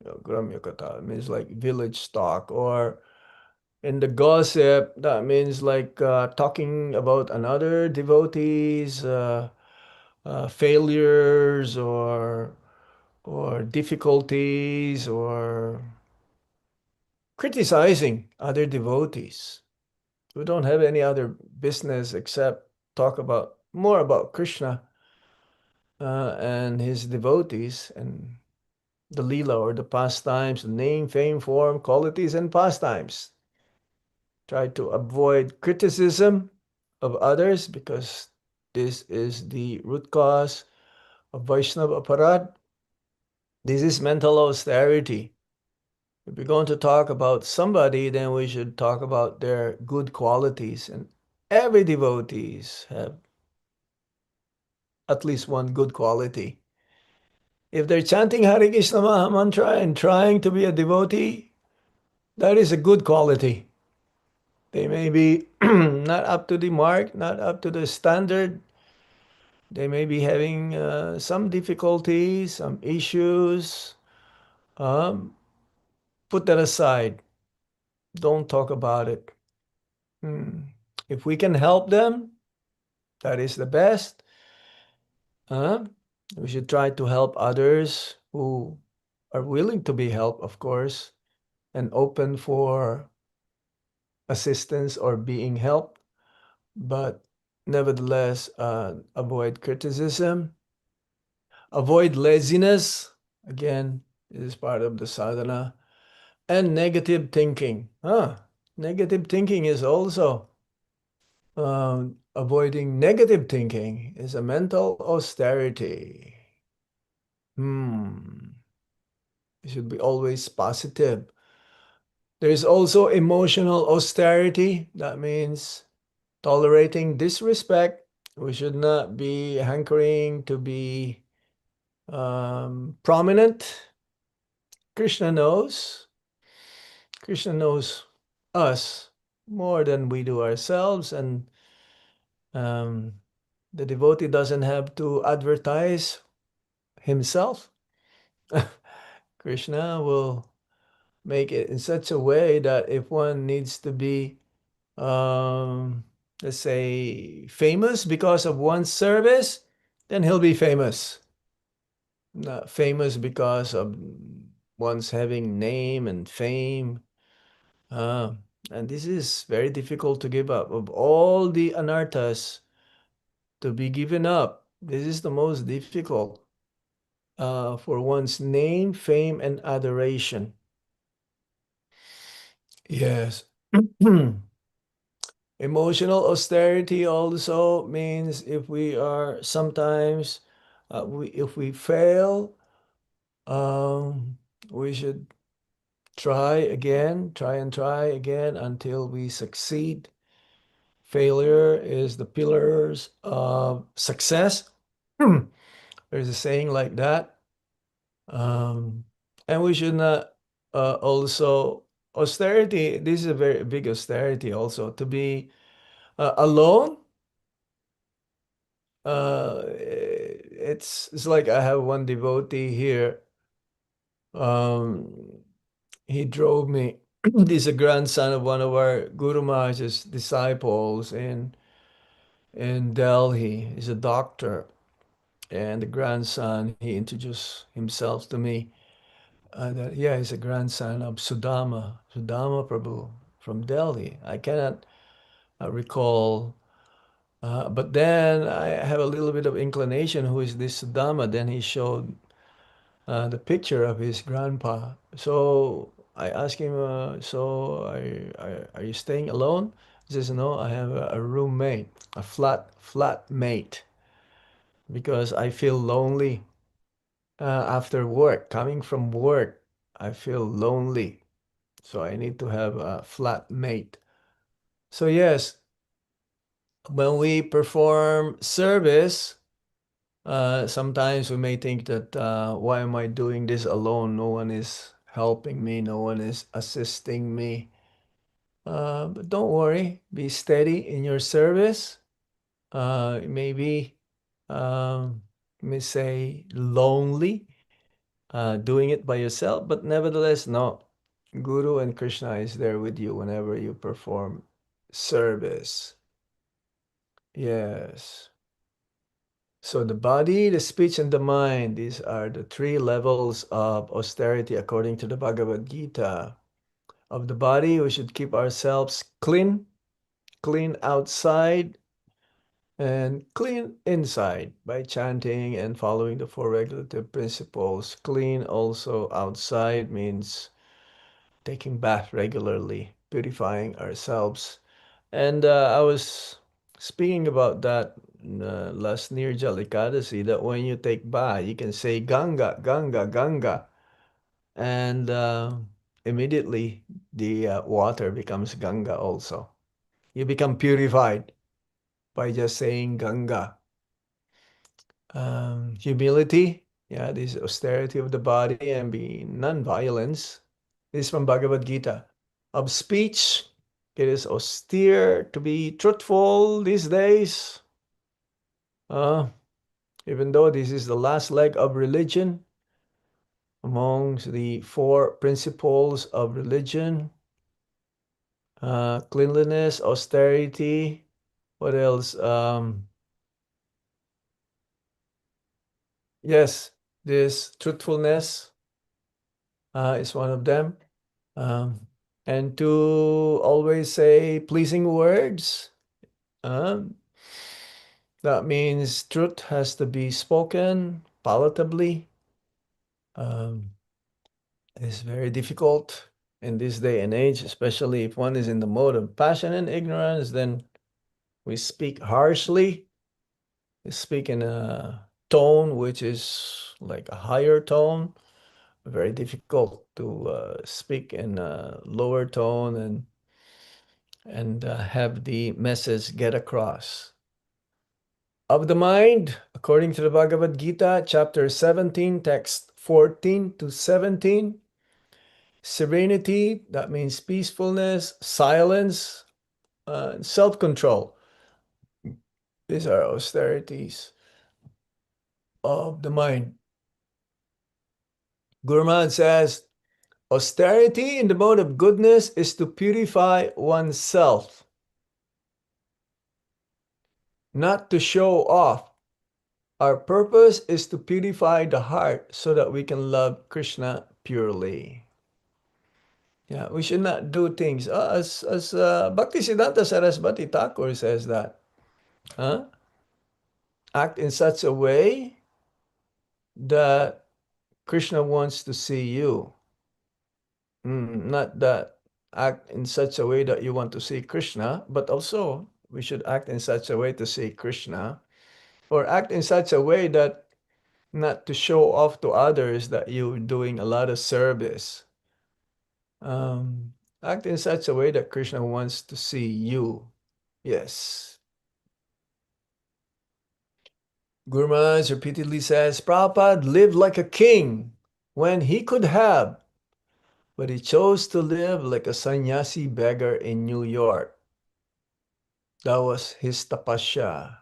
Gramya katha means like village talk, or in the gossip, that means like talking about another devotees, failures or difficulties, or criticizing other devotees. We don't have any other business except talk about more about Krishna and his devotees and the lila, or the pastimes, the name, fame, form, qualities, and pastimes. Try to avoid criticism of others, because this is the root cause of Vaishnava aparad. This is mental austerity. If we're going to talk about somebody, then we should talk about their good qualities. And every devotees have at least one good quality. If they're chanting Hare Krishna Maha Mantra and trying to be a devotee, that is a good quality. They may be not up to the mark, not up to the standard. They may be having some difficulties, some issues. Put that aside. Don't talk about it. If we can help them, that is the best. We should try to help others who are willing to be helped, of course, and open for assistance or being helped. But nevertheless, avoid criticism, avoid laziness. Again, it is part of the sadhana. And negative thinking. Negative thinking is also avoiding negative thinking is a mental austerity. It should be always positive. There is also emotional austerity. That means tolerating disrespect. We should not be hankering to be prominent. Krishna knows. Krishna knows us more than we do ourselves, and the devotee doesn't have to advertise himself. Krishna will make it in such a way that if one needs to be, let's say, famous because of one's service, then he'll be famous. Not famous because of one's having name and fame. And this is very difficult to give up. Of all the anarthas to be given up, this is the most difficult for one's name, fame, and adoration. Yes. Emotional austerity also means if we are sometimes, if we fail, we should try and try again until we succeed. Failure is the pillars of success. There's a saying like that. And we should not also, austerity, this is a very big austerity also, to be alone. It's like I have one devotee here. He drove me. He's a grandson of one of our Guru Maharaj's disciples in Delhi. He's a doctor, and the grandson, he introduced himself to me. Yeah, he's a grandson of Sudama Prabhu from Delhi. I cannot recall, but then I have a little bit of inclination. Who is this Sudama? Then he showed the picture of his grandpa. So I asked him, so are you staying alone? He says, no, I have a roommate, a flat mate, because I feel lonely after work. Coming from work, I feel lonely. So I need to have a flat mate. So yes, when we perform service, sometimes we may think that why am I doing this alone? No one is helping me, no one is assisting me. But don't worry, be steady in your service. Maybe you may say lonely, doing it by yourself, but nevertheless, no. Guru and Krishna is there with you whenever you perform service. Yes. So the body, the speech, and the mind, these are the three levels of austerity according to the Bhagavad Gita. Of the body, we should keep ourselves clean outside and clean inside by chanting and following the four regulative principles. Clean also outside means taking bath regularly, purifying ourselves. And I was speaking about that last Nirjal Ekadasi, that when you take bath, you can say Ganga, Ganga, Ganga. And immediately the water becomes Ganga also. You become purified by just saying Ganga. Humility, yeah, this austerity of the body and being non-violence. This is from Bhagavad Gita. Of speech, it is austere to be truthful these days. Even though this is the last leg of religion, amongst the four principles of religion, cleanliness, austerity, what else? Yes, this truthfulness is one of them. And to always say pleasing words. That means truth has to be spoken palatably. It's very difficult in this day and age, especially if one is in the mode of passion and ignorance, then we speak harshly. We speak in a tone which is like a higher tone. Very difficult to speak in a lower tone and have the message get across. Of the mind, according to the Bhagavad Gita, chapter 17, text 14 to 17, serenity, that means peacefulness, silence, self-control. These are austerities of the mind. Guru Maharaj says, austerity in the mode of goodness is to purify oneself, not to show off. Our purpose is to purify the heart so that we can love Krishna purely. Yeah, we should not do things as Bhaktisiddhanta Saraswati Thakur says that. Act in such a way that Krishna wants to see you. Not that act in such a way that you want to see Krishna, but also we should act in such a way to see Krishna, or act in such a way that not to show off to others that you're doing a lot of service. Act in such a way that Krishna wants to see you. Yes. Guru Maharaj repeatedly says, Prabhupada lived like a king when he could have, but he chose to live like a sannyasi beggar in New York. That was his tapasya.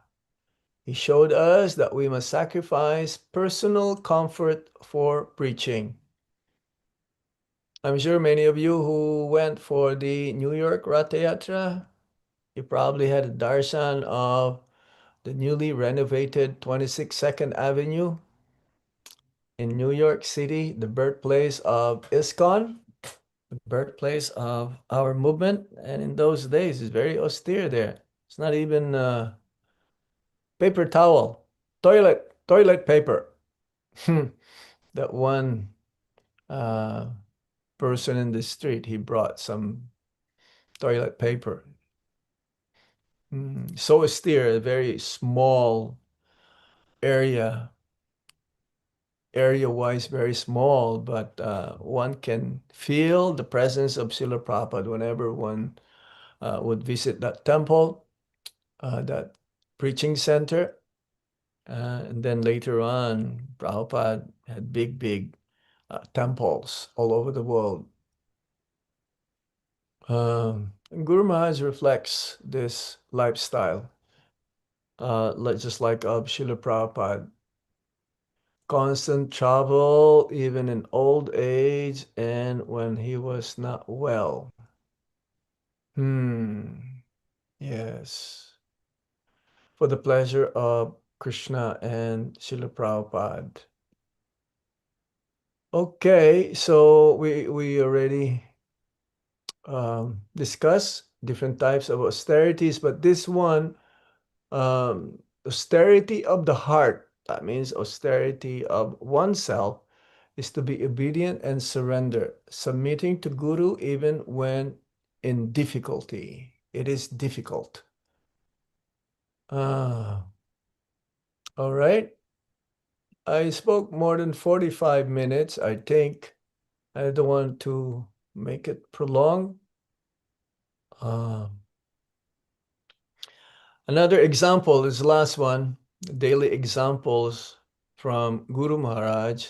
He showed us that we must sacrifice personal comfort for preaching. I'm sure many of you who went for the New York Ratha Yatra, you probably had a darshan of the newly renovated 26 Second Avenue in New York City, the birthplace of ISKCON, the birthplace of our movement. And in those days, it's very austere there. It's not even paper towel, toilet paper. That one person in the street, he brought some toilet paper. So austere, a very small area-wise very small, but one can feel the presence of Srila Prabhupada whenever one would visit that temple, that preaching center. And then later on, Prabhupada had big temples all over the world. And Guru Maharaj reflects this lifestyle, just like of Srila Prabhupada. Constant travel, even in old age and when he was not well. Yes. For the pleasure of Krishna and Srila Prabhupada. Okay, so we already discussed different types of austerities, but this one, austerity of the heart, that means austerity of oneself, is to be obedient and surrender, submitting to Guru even when in difficulty. It is difficult. All right. I spoke more than 45 minutes, I think. I don't want to make it prolong. Another example is the last one, daily examples from Guru Maharaj.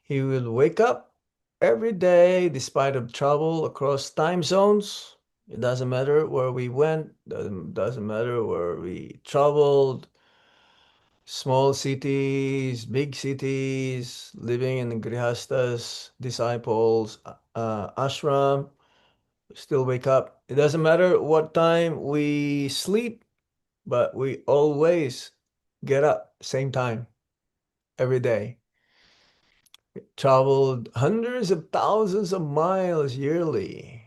He will wake up every day despite of travel across time zones. It doesn't matter where we went, doesn't matter where we traveled, small cities, big cities, living in Grihastas, disciples, ashram, still wake up. It doesn't matter what time we sleep, but we always get up same time every day. Traveled hundreds of thousands of miles yearly,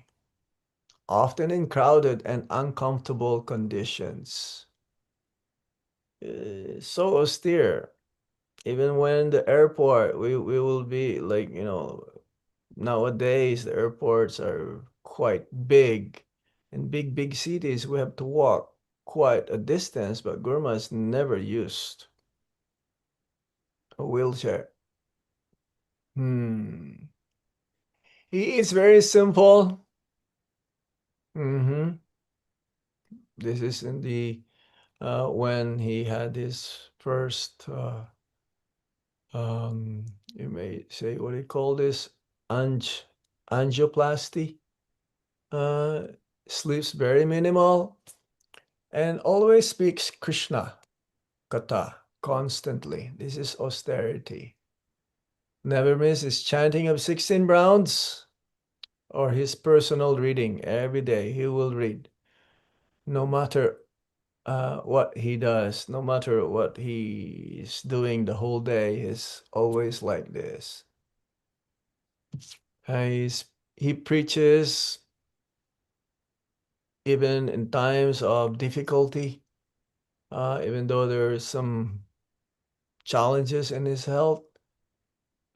often in crowded and uncomfortable conditions. So austere. Even when the airport, we will be like, nowadays the airports are quite big. In big cities, we have to walk quite a distance, but Gurma's never used a wheelchair. He is very simple. This is in the when he had his first you may say, what do you call this? Angioplasty. Sleeps very minimal and always speaks Krishna Katha constantly. This is austerity. Never miss his chanting of 16 rounds or his personal reading. Every day he will read. No matter what he does, no matter what he is doing the whole day, is always like this. He preaches even in times of difficulty, even though there are some challenges in his health,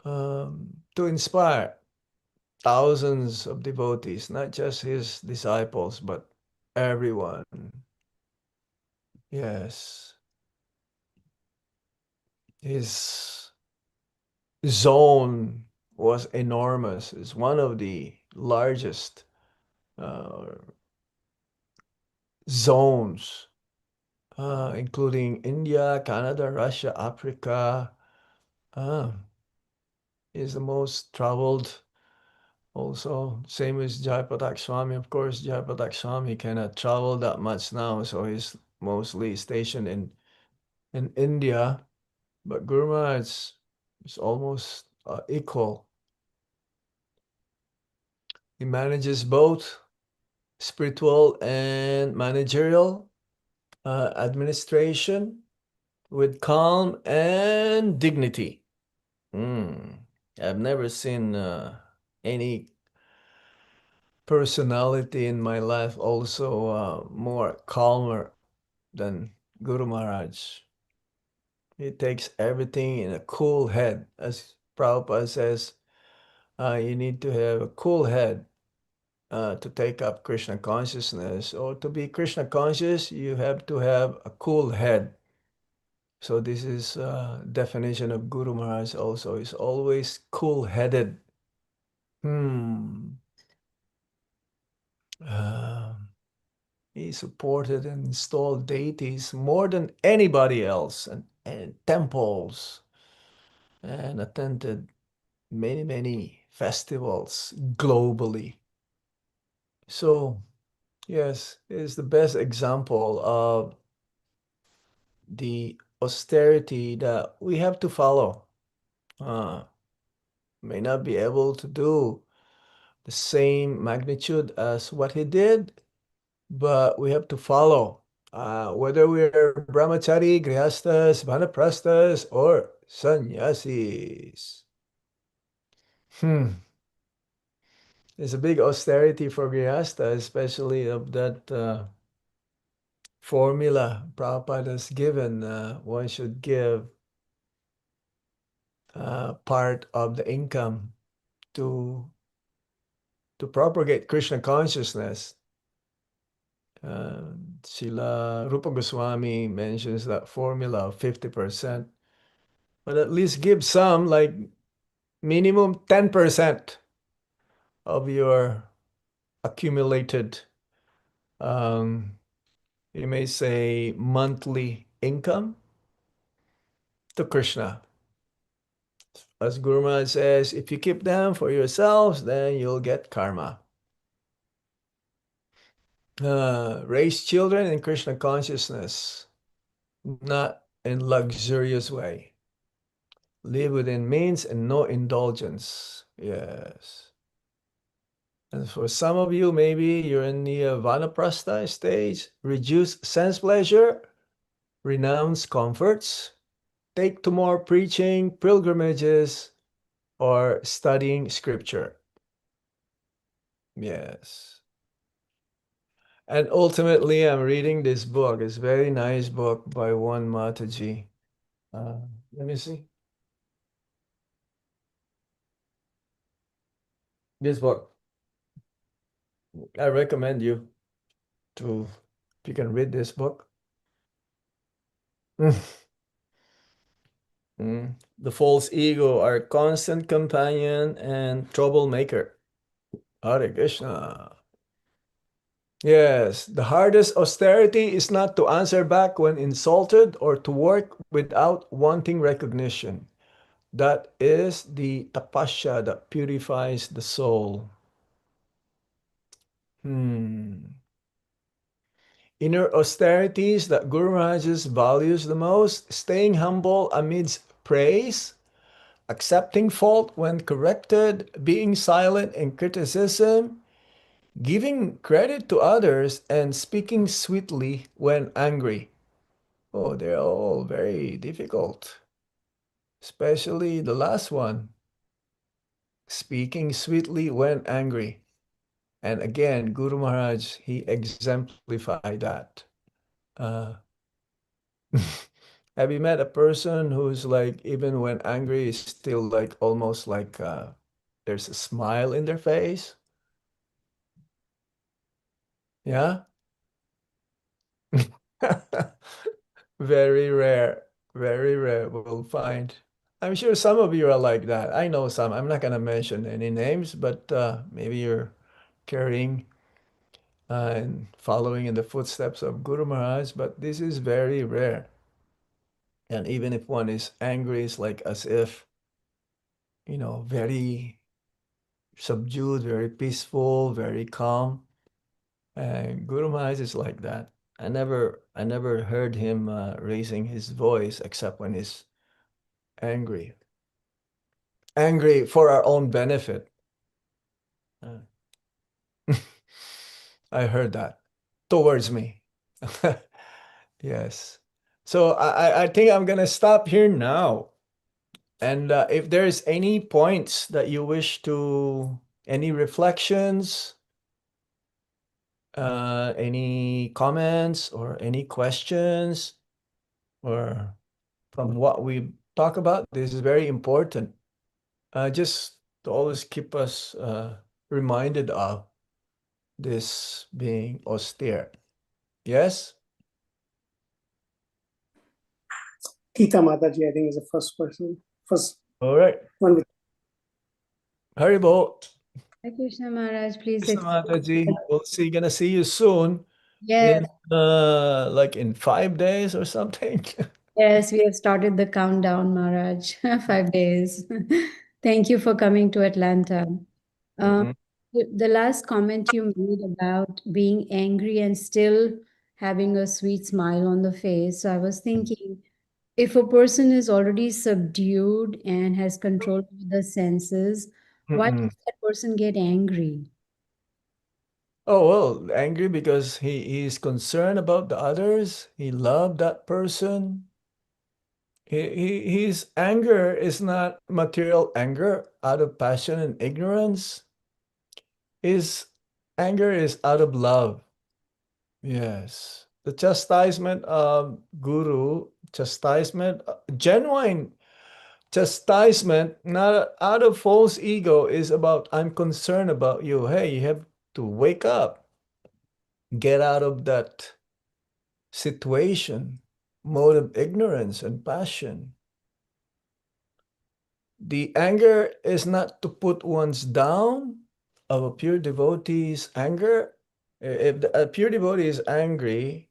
to inspire thousands of devotees, not just his disciples, but everyone. Yes. His zone was enormous. It's one of the largest zones, including India, Canada, Russia, Africa. Is the most traveled. Also, same as Jayapatak Swami. Of course, Jayapatak Swami cannot travel that much now, so he's mostly stationed in India. But Guru Maharaj is almost equal. He manages both spiritual and managerial administration with calm and dignity. I've never seen any personality in my life also more calmer than Guru Maharaj. He takes everything in a cool head. As Prabhupada says, you need to have a cool head to take up Krishna consciousness. Or to be Krishna conscious, you have to have a cool head. So this is definition of Guru Maharaj also. Is always cool-headed. He supported and installed deities more than anybody else, and temples, and attended many festivals globally. So yes, it is the best example of the austerity that we have to follow. May not be able to do the same magnitude as what he did, but we have to follow. Whether we're brahmachari, grihastas, vanaprasthas, or sannyasis. There's a big austerity for grihasta, especially of that formula Prabhupada has given. One should give part of the income to propagate Krishna consciousness. Srila Rupa Goswami mentions that formula of 50%, but at least give some, like minimum 10% of your accumulated, you may say, monthly income to Krishna. As Guru Maharaj says, if you keep them for yourselves, then you'll get karma. Raise children in Krishna consciousness, not in luxurious way. Live within means and no indulgence. Yes. And for some of you, maybe you're in the vanaprastha stage. Reduce sense pleasure, renounce comforts, take to more preaching, pilgrimages, or studying scripture. Yes. And ultimately, I'm reading this book. It's a very nice book by one Mataji. Let me see. This book. I recommend you to, if you can read this book. The false ego, our constant companion and troublemaker. Hare Krishna. Yes, the hardest austerity is not to answer back when insulted or to work without wanting recognition. That is the tapasya that purifies the soul. Inner austerities that Guru Maharaj values the most: staying humble amidst praise, accepting fault when corrected, being silent in criticism, giving credit to others, and speaking sweetly when angry. Oh, they're all very difficult, especially the last one, speaking sweetly when angry. And again, Guru Maharaj, he exemplified that. Have you met a person who's like, even when angry, is still like almost like there's a smile in their face? Yeah? Very rare. Very rare. We'll find. I'm sure some of you are like that. I know some. I'm not going to mention any names, but maybe you're carrying and following in the footsteps of Guru Maharaj, but this is very rare. And even if one is angry, it's like as if, very subdued, very peaceful, very calm. And Guru Maharaj is like that. I never heard him raising his voice except when he's angry. Angry for our own benefit. I heard that towards me. Yes. So I think I'm gonna stop here now. And if there's any points that you wish to, any reflections, any comments or any questions, or from what we talk about, this is very important. Just to always keep us reminded of this being austere. Yes? Geeta Mataji, I think, is the first person. First All right. one. Haribol. Hi, Krishna Maharaj, please. Krishna Mataji, gonna see you soon. Yes, Like in 5 days or something. yes, we have started the countdown, Maharaj. 5 days. Thank you for coming to Atlanta. Mhm. The last comment you made about being angry and still having a sweet smile on the face. So I was thinking, if a person is already subdued and has control of the senses, why Mm-mm. does that person get angry? Oh, well, angry because he's concerned about the others. He loved that person. His anger is not material anger out of passion and ignorance. His anger is out of love. Yes. The chastisement of Guru, genuine chastisement, not out of false ego, is about, I'm concerned about you. Hey, you have to wake up, get out of that situation, mode of ignorance and passion. The anger is not to put one's down, of a pure devotee's anger, if a pure devotee is angry,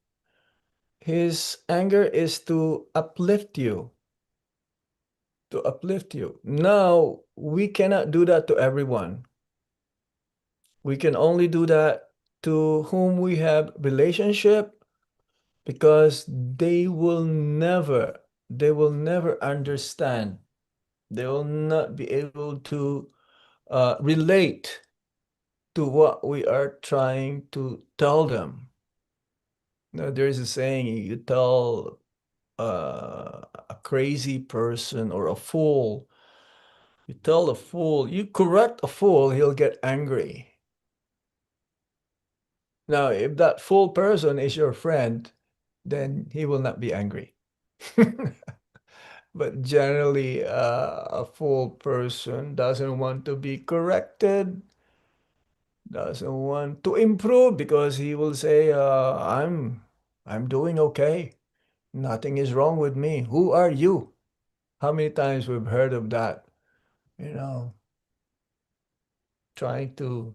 his anger is to uplift you. To uplift you. Now, we cannot do that to everyone. We can only do that to whom we have relationship, because they will never understand. They will not be able to relate to what we are trying to tell them. Now, there's a saying, you tell a crazy person or a fool, you tell a fool, you correct a fool, he'll get angry. Now, if that fool person is your friend, then he will not be angry. But generally, a fool person doesn't want to be corrected, doesn't want to improve, because he will say, I'm doing okay. Nothing is wrong with me. Who are you? How many times we've heard of that? You know, trying to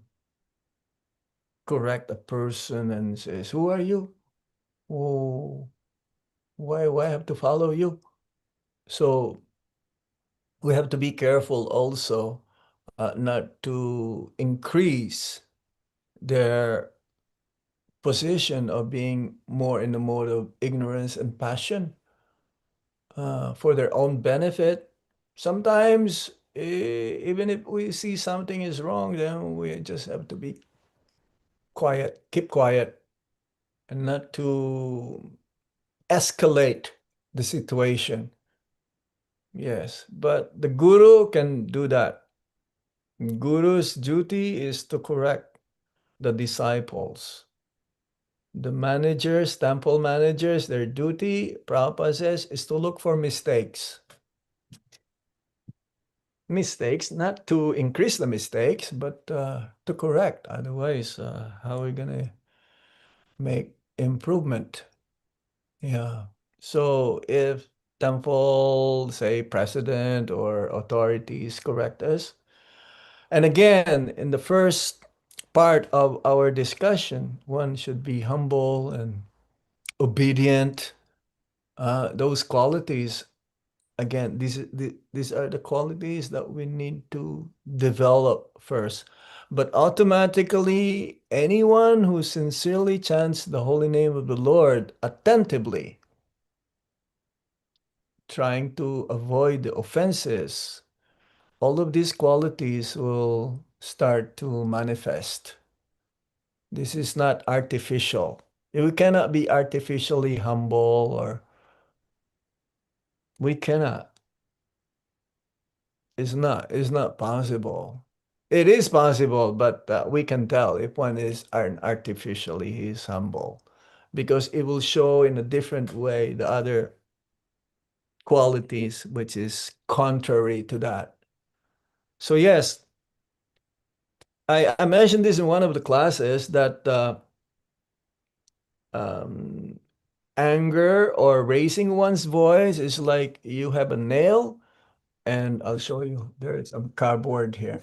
correct a person and says, who are you? Oh, why I have to follow you? So we have to be careful also not to increase their position of being more in the mode of ignorance and passion for their own benefit. Sometimes, even if we see something is wrong, then we just have to be quiet, keep quiet, and not to escalate the situation. Yes, but the guru can do that. Guru's duty is to correct the disciples. The managers, temple managers, their duty, Prabhupada says, is to look for mistakes. Mistakes, not to increase the mistakes, but to correct. Otherwise, how are we going to make improvement? Yeah. So if temple, say, president or authorities correct us, and again, in the first part of our discussion, one should be humble and obedient. Those qualities, again, these are the qualities that we need to develop first. But automatically, anyone who sincerely chants the holy name of the Lord attentively, trying to avoid the offenses, all of these qualities will start to manifest. This is not artificial. We cannot be artificially humble, or we cannot. It's not possible. It is possible, but we can tell if one is artificially he's humble, because it will show in a different way the other qualities which is contrary to that. So yes, I mentioned this in one of the classes that anger or raising one's voice is like you have a nail, and I'll show you. There is some cardboard here,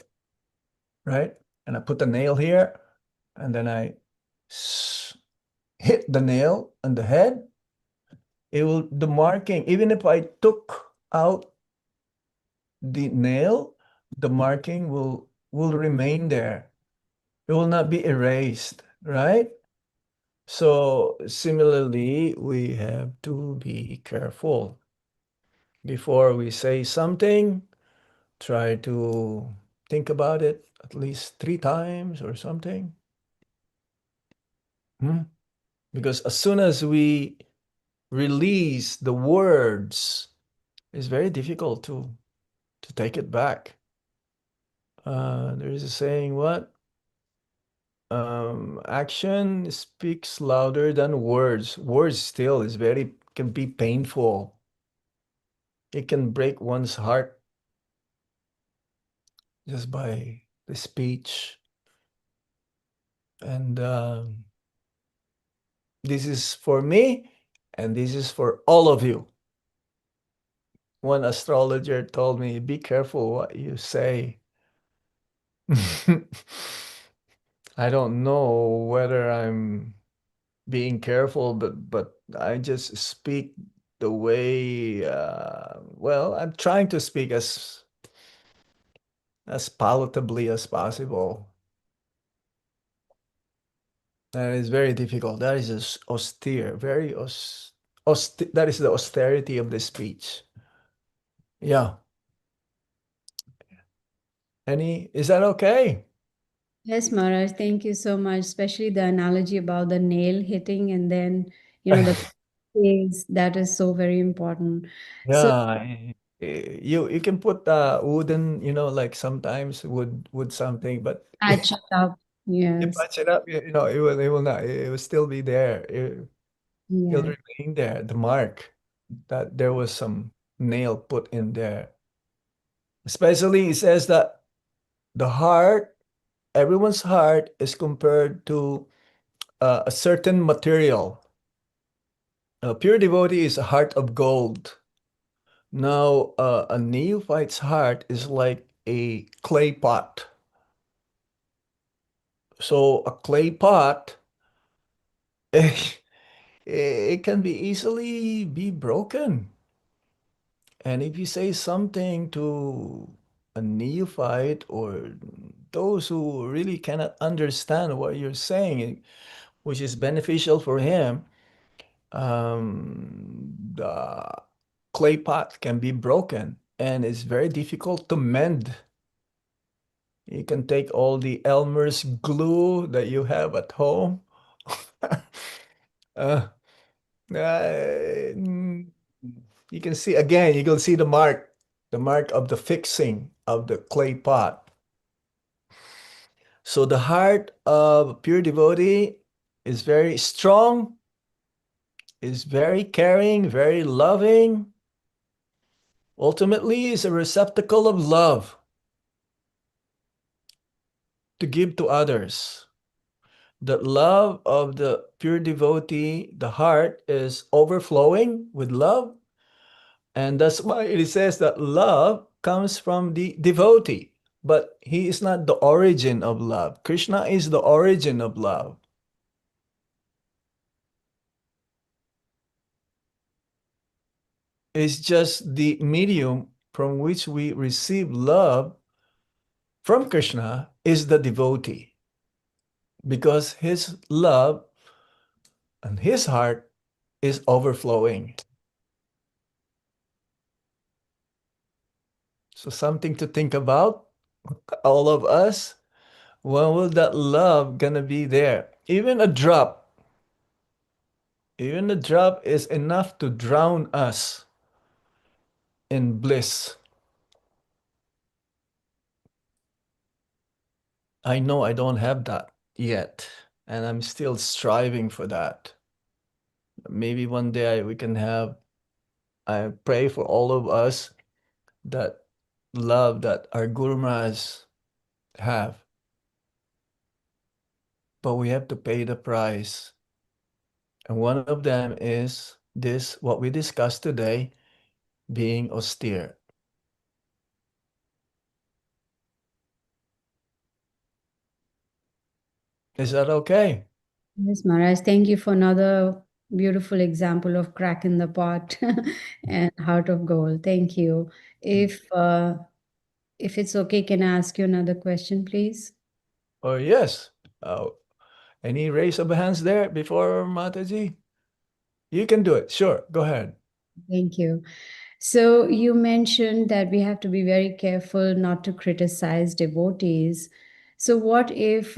right? And I put the nail here, and then I hit the nail on the head. It will, the marking, even if I took out the nail, the marking will remain there. It will not be erased, right? So similarly, we have to be careful. Before we say something, try to think about it at least 3 times or something. Because as soon as we release the words, it's very difficult to take it back. There is a saying, what? Action speaks louder than words. Words still can be painful. It can break one's heart just by the speech. And this is for me, and this is for all of you. One astrologer told me, be careful what you say. I don't know whether I'm being careful, but I just speak the way, well, I'm trying to speak as palatably as possible. That is very difficult. That is just austere, very that is the austerity of the speech. Yeah. Is that okay? Yes, Maharaj, thank you so much, especially the analogy about the nail hitting and then, the pace, that is so very important. So, Yeah, you can put wooden, like sometimes wood something, but patch it up. you Yes, patch it up, it will not, it will still be there. It'll yeah. remain there, the mark that there was some nail put in there. Especially it says that the heart, everyone's heart is compared to a certain material. A pure devotee is a heart of gold. Now, a neophyte's heart is like a clay pot. So a clay pot, it can be easily be broken. And if you say something to a neophyte or those who really cannot understand what you're saying, which is beneficial for him, the clay pot can be broken and it's very difficult to mend. You can take all the Elmer's glue that you have at home. uh, mm, you can see again, you can see the mark of the fixing of the clay pot. So the heart of a pure devotee is very strong, is very caring, very loving. Ultimately, is a receptacle of love to give to others. The love of the pure devotee, the heart is overflowing with love. And that's why it says that love comes from the devotee, but he is not the origin of love. Krishna is the origin of love. It's just the medium from which we receive love from Krishna is the devotee, because his love and his heart is overflowing. So something to think about, all of us. When will that love gonna be there? Even a drop is enough to drown us in bliss. I know I don't have that yet, and I'm still striving for that. Maybe one day we can have, I pray for all of us that love that our Guru Maharaj have. But we have to pay the price. And one of them is this, what we discussed today, being austere. Is that okay? Yes, Maharaj, thank you for another beautiful example of crack in the pot and heart of gold. Thank you. If it's okay, can I ask you another question, please? Oh, yes. Any raise of hands there before Mataji? You can do it. Sure. Go ahead. Thank you. So you mentioned that we have to be very careful not to criticize devotees. So what if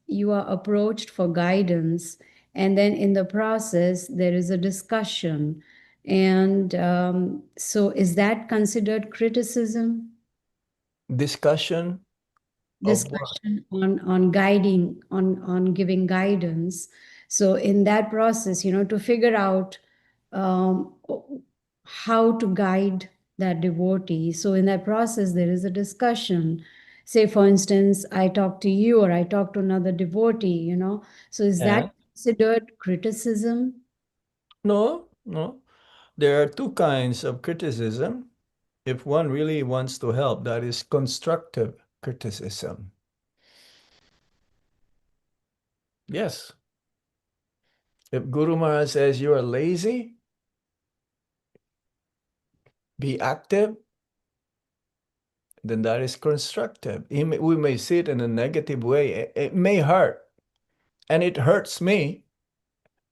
you are approached for guidance and then in the process there is a discussion? And so is that considered criticism? Discussion of what? Discussion on guiding, on giving guidance. So in that process, to figure out um, how to guide that devotee. So in that process, there is a discussion. Say, for instance, I talk to you or I talk to another devotee. So is Yeah. that considered criticism? No, no. There are two kinds of criticism. If one really wants to help, that is constructive criticism. Yes. If Guru Maharaj says you are lazy, be active, then that is constructive. We may see it in a negative way. It may hurt, and it hurts me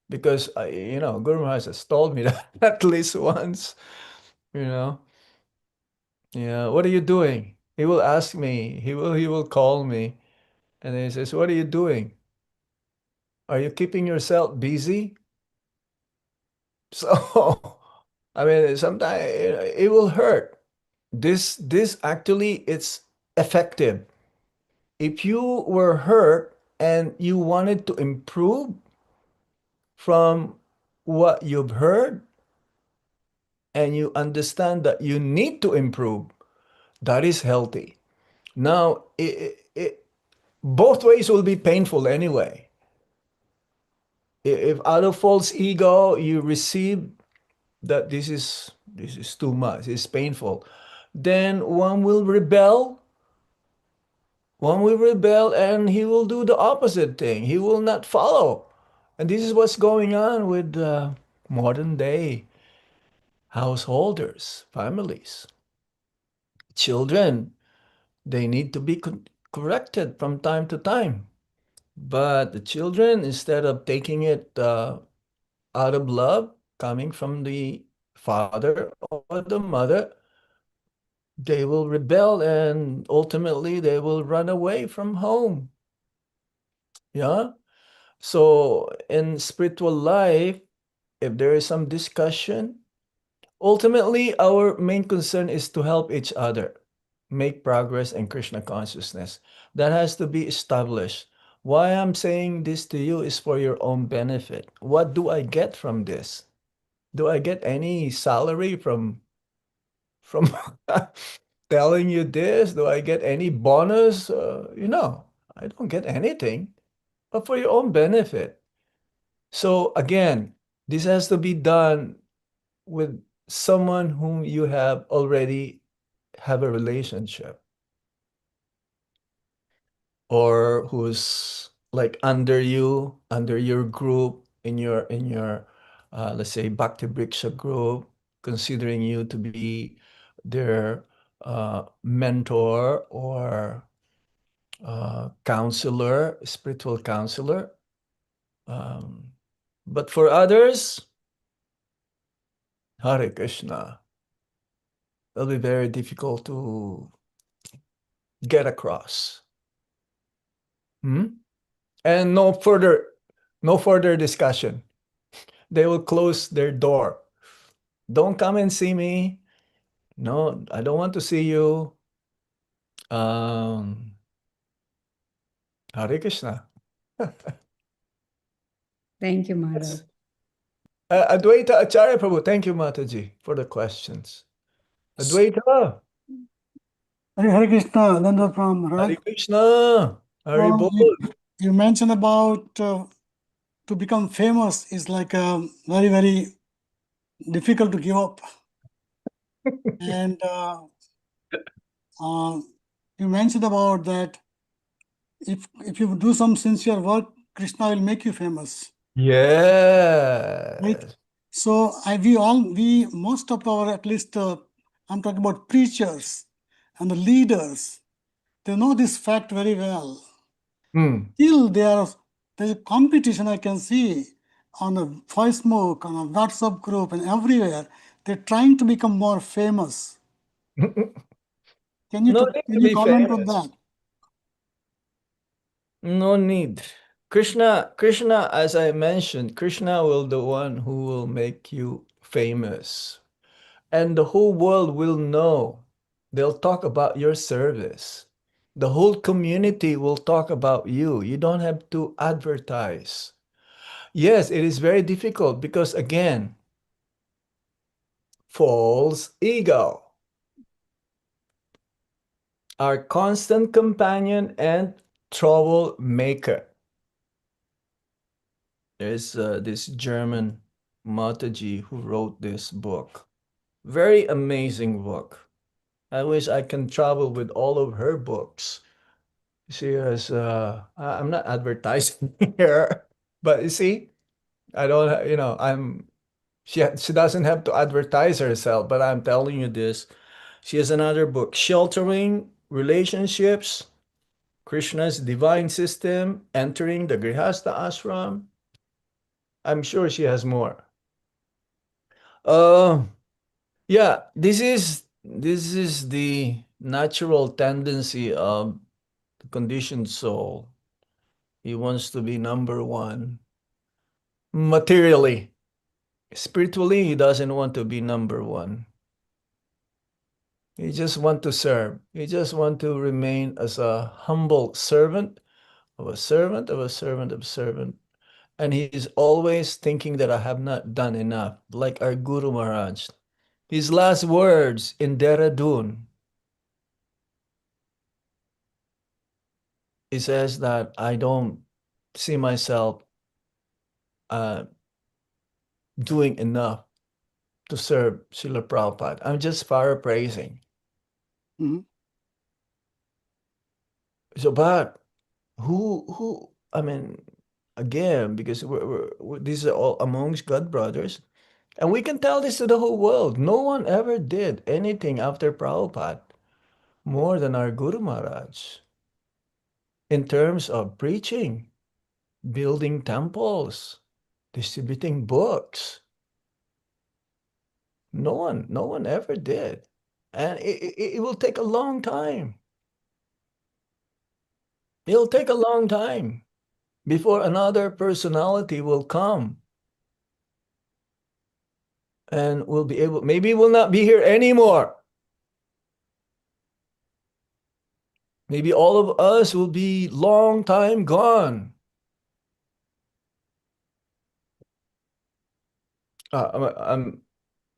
because Guru Maharaj has told me that at least once. Yeah, what are you doing? He will ask me. He will call me, and then he says, "What are you doing? Are you keeping yourself busy?" So, I mean, sometimes it will hurt. This actually it's effective. If you were hurt and you wanted to improve from what you've heard and you understand that you need to improve, that is healthy. Now, both ways will be painful anyway. If out of false ego you receive that this is too much, it's painful, then one will rebel. One will rebel and he will do the opposite thing. He will not follow. And this is what's going on with modern day householders, families. Children, they need to be corrected from time to time. But the children, instead of taking it out of love coming from the father or the mother, they will rebel and ultimately they will run away from home. Yeah. So in spiritual life, if there is some discussion, ultimately our main concern is to help each other make progress in Krishna consciousness. That has to be established. Why I'm saying this to you is for your own benefit. What do I get from this? Do I get any salary from telling you this? Do I get any bonus? I don't get anything, but for your own benefit. So again, this has to be done with someone whom you have already have a relationship or who's like under you, under your group, in your let's say Bhakti Briksha group, considering you to be their mentor or counselor, spiritual counselor. But for others, Hare Krishna, it'll be very difficult to get across. And no further discussion. They will close their door. Don't come and see me. No, I don't want to see you. Hare Krishna. Thank you, Maharaj. Yes. Advaita Acharya Prabhu, thank you, Mataji, for the questions. Advaita, Hare Krishna, Nanda from Hare Maharaj. Krishna, Hare Bol. You mentioned about to become famous is like very, very difficult to give up. And you mentioned about that if you do some sincere work, Krishna will make you famous. Yes. Right? So most of our, at least I'm talking about preachers and the leaders, they know this fact very well. Still there's a competition I can see on the Facebook, on a WhatsApp group and everywhere. They're trying to become more famous. Can you, No need can to you be comment on famous. that? No need. Krishna, as I mentioned, Krishna will the one who will make you famous. And the whole world will know. They'll talk about your service. The whole community will talk about you. You don't have to advertise. Yes, it is very difficult because, again, false ego, our constant companion and troublemaker. There's this German Mataji who wrote this book. Very amazing book. I wish I can travel with all of her books She has, I'm not advertising here, but you see, I don't, you know, she doesn't have to advertise herself, but I'm telling you this. She has another book, Sheltering Relationships, Krishna's Divine System, Entering the Grihastha Ashram. I'm sure she has more. Uh, yeah, this is the natural tendency of the conditioned soul. He wants to be number one materially. Spiritually, he doesn't want to be number one. He just want to serve. He just want to remain as a humble servant of a servant of a servant of a servant. And he is always thinking that I have not done enough, like our Guru Maharaj. His last words in Dehradun, he says that I don't see myself doing enough to serve Srila Prabhupada. I'm just paraphrasing. Mhm. So, but who, I mean, again, because these are all amongst God brothers, and we can tell this to the whole world. No one ever did anything after Prabhupada more than our Guru Maharaj in terms of preaching, building temples, distributing books. No one ever did. And it will take a long time. It'll take a long time before another personality will come and will be able, maybe will not be here anymore. Maybe all of us will be long time gone.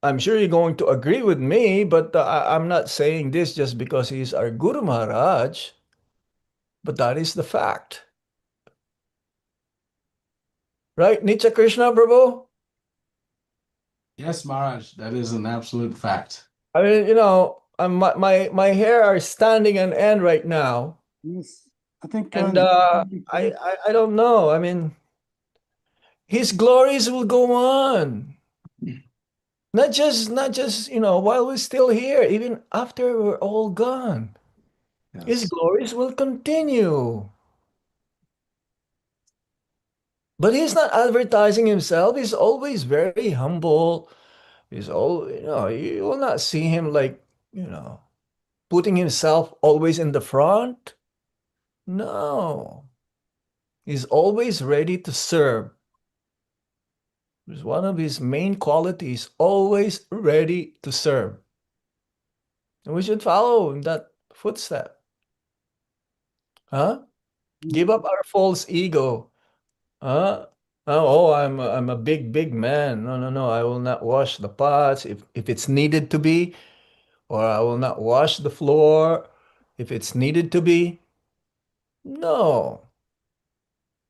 I'm sure you're going to agree with me, but I'm not saying this just because he's our Guru Maharaj, but that is the fact. Right, Nitya Krishna Prabhu? Yes, Maharaj, that is an absolute fact. I mean, my hair are standing on end right now, Yes, I think. and I don't know. I mean, his glories will go on. Not just while we're still here, even after we're all gone. His Yes. glories will continue. But he's not advertising himself. He's always very humble. He's all, you will not see him like, putting himself always in the front. No. He's always ready to serve. It's one of his main qualities, always ready to serve. And we should follow in that footstep. Huh? Give up our false ego. Huh? Oh, I'm a big man. No. I will not wash the pots if it's needed to be, or I will not wash the floor if it's needed to be. No.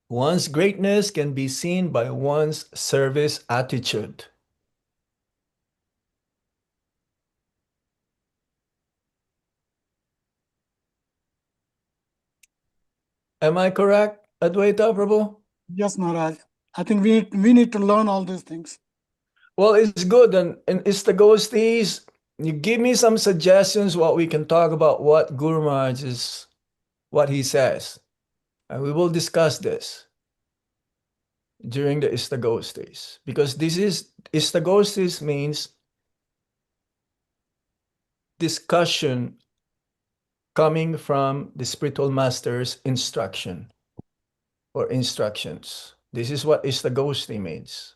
One's greatness can be seen by one's service attitude. Am I correct, Advaita Prabhu? Yes, Maharaj. I think we need to learn all these things. Well, it's good. And it's the ghosties. You give me some suggestions what we can talk about what Guru Maharaj is, what he says. And we will discuss this during the Istagostis. Because Istagostis means discussion coming from the spiritual master's instruction or instructions. This is what Istagosti means.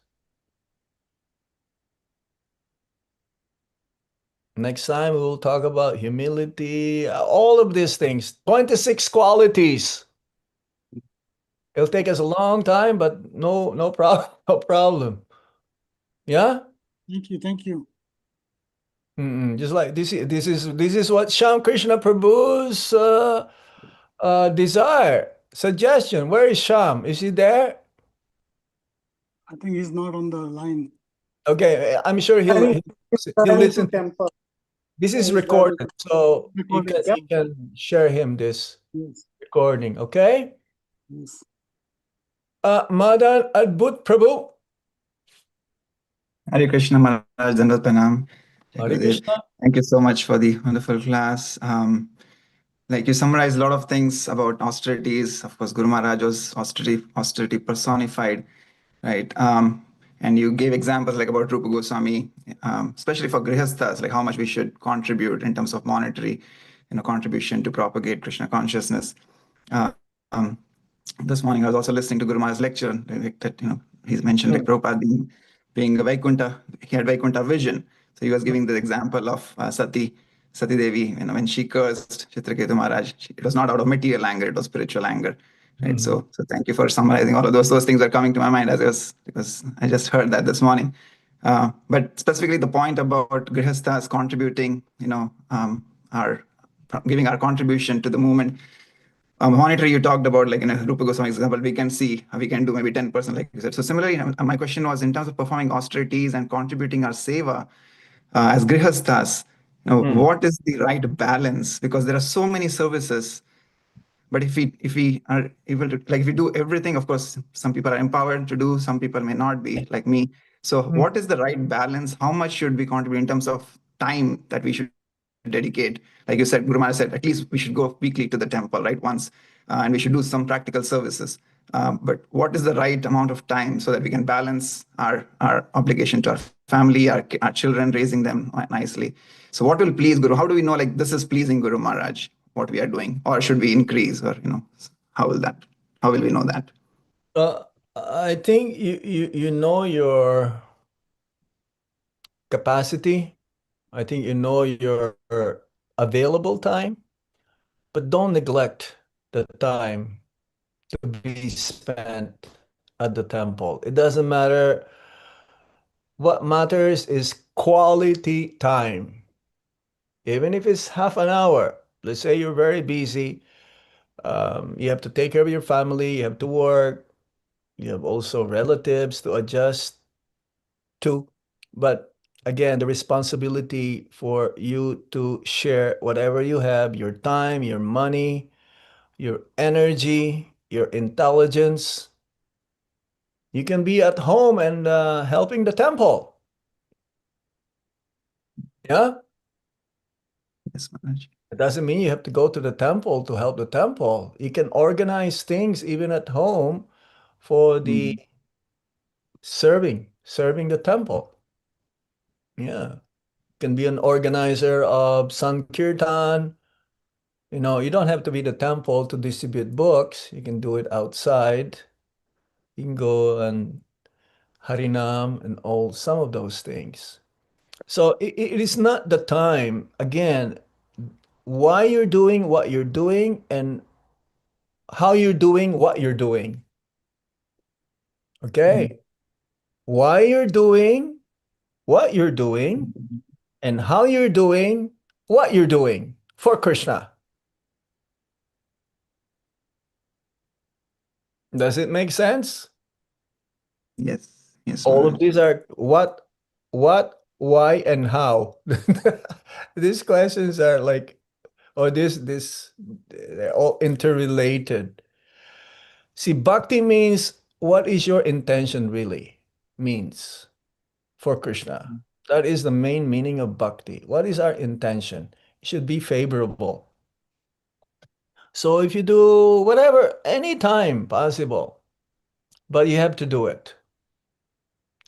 Next time we will talk about humility, all of these things, 26 qualities. It'll take us a long time, but no problem, no problem. Yeah? Thank you. Just like this is what Shyam Krishna Prabhu's desire, suggestion. Where is Shyam? Is he there? I think he's not on the line. Okay, I'm sure he'll Driving listen. to temple. This is He's recorded, driving so Recorded. you can share him this Yes. recording, okay? Yes. Madan Adbut Prabhu. Hare Krishna Maharaj, Dandavat Pranam. Hare Gurudev. Krishna. Thank you so much for the wonderful class. Like you summarized a lot of things about austerities. Of course, Guru Maharaj was austerity personified, right? And you gave examples like about Rupa Goswami, especially for grihasthas, like how much we should contribute in terms of monetary, contribution to propagate Krishna consciousness. Um, this morning I was also listening to Guru Maharaj's lecture that he's mentioned like Prabhupada being a Vaikuntha, he had Vaikuntha vision. So he was giving the example of Sati Devi, when she cursed Chitraketu Maharaj, it was not out of material anger, it was spiritual anger. Right. So thank you for summarizing all of those. Those things are coming to my mind because I just heard that this morning. But specifically the point about grihasthas contributing, our giving our contribution to the movement. Monetary, you talked about, like in a Rupa Goswami example, we can see we can do maybe 10%, like you said. So similarly, my question was in terms of performing austerities and contributing our seva as grihasthas, what is the right balance? Because there are so many services, but if we are able to, like if we do everything, of course, some people are empowered to do, some people may not be, like me. So what is the right balance? How much should we contribute in terms of time that we should dedicate? Like you said, Guru Maharaj said, at least we should go weekly to the temple, right? Once, and we should do some practical services. But what is the right amount of time so that we can balance our obligation to our family, our children, raising them nicely? So what will please Guru? How do we know like this is pleasing Guru Maharaj, what we are doing? Or should we increase, or how will we know that? I think you know your capacity. I think you know your available time, but don't neglect the time to be spent at the temple. It doesn't matter. What matters is quality time. Even if it's half an hour, let's say you're very busy, you have to take care of your family, you have to work, you have also relatives to adjust to. But again, the responsibility for you to share whatever you have, your time, your money, your energy, your intelligence. You can be at home and helping the temple. Yeah? Yes, Maharaj. It doesn't mean you have to go to the temple to help the temple. You can organize things even at home for the serving the temple. Yeah. Can be an organizer of Sankirtan. You don't have to be the temple to distribute books. You can do it outside. You can go and Harinam and all some of those things. So it is not the time, again, why you're doing what you're doing and how you're doing what you're doing. Okay? Why you're doing what you're doing and how you're doing what you're doing for Krishna. Does it make sense? Yes. All Maharaj. of these are what, why, and how. These questions are like, they're all interrelated. See, bhakti means what is your intention really means for Krishna. That is the main meaning of bhakti. What is our intention? It should be favorable. So if you do whatever, anytime possible, but you have to do it.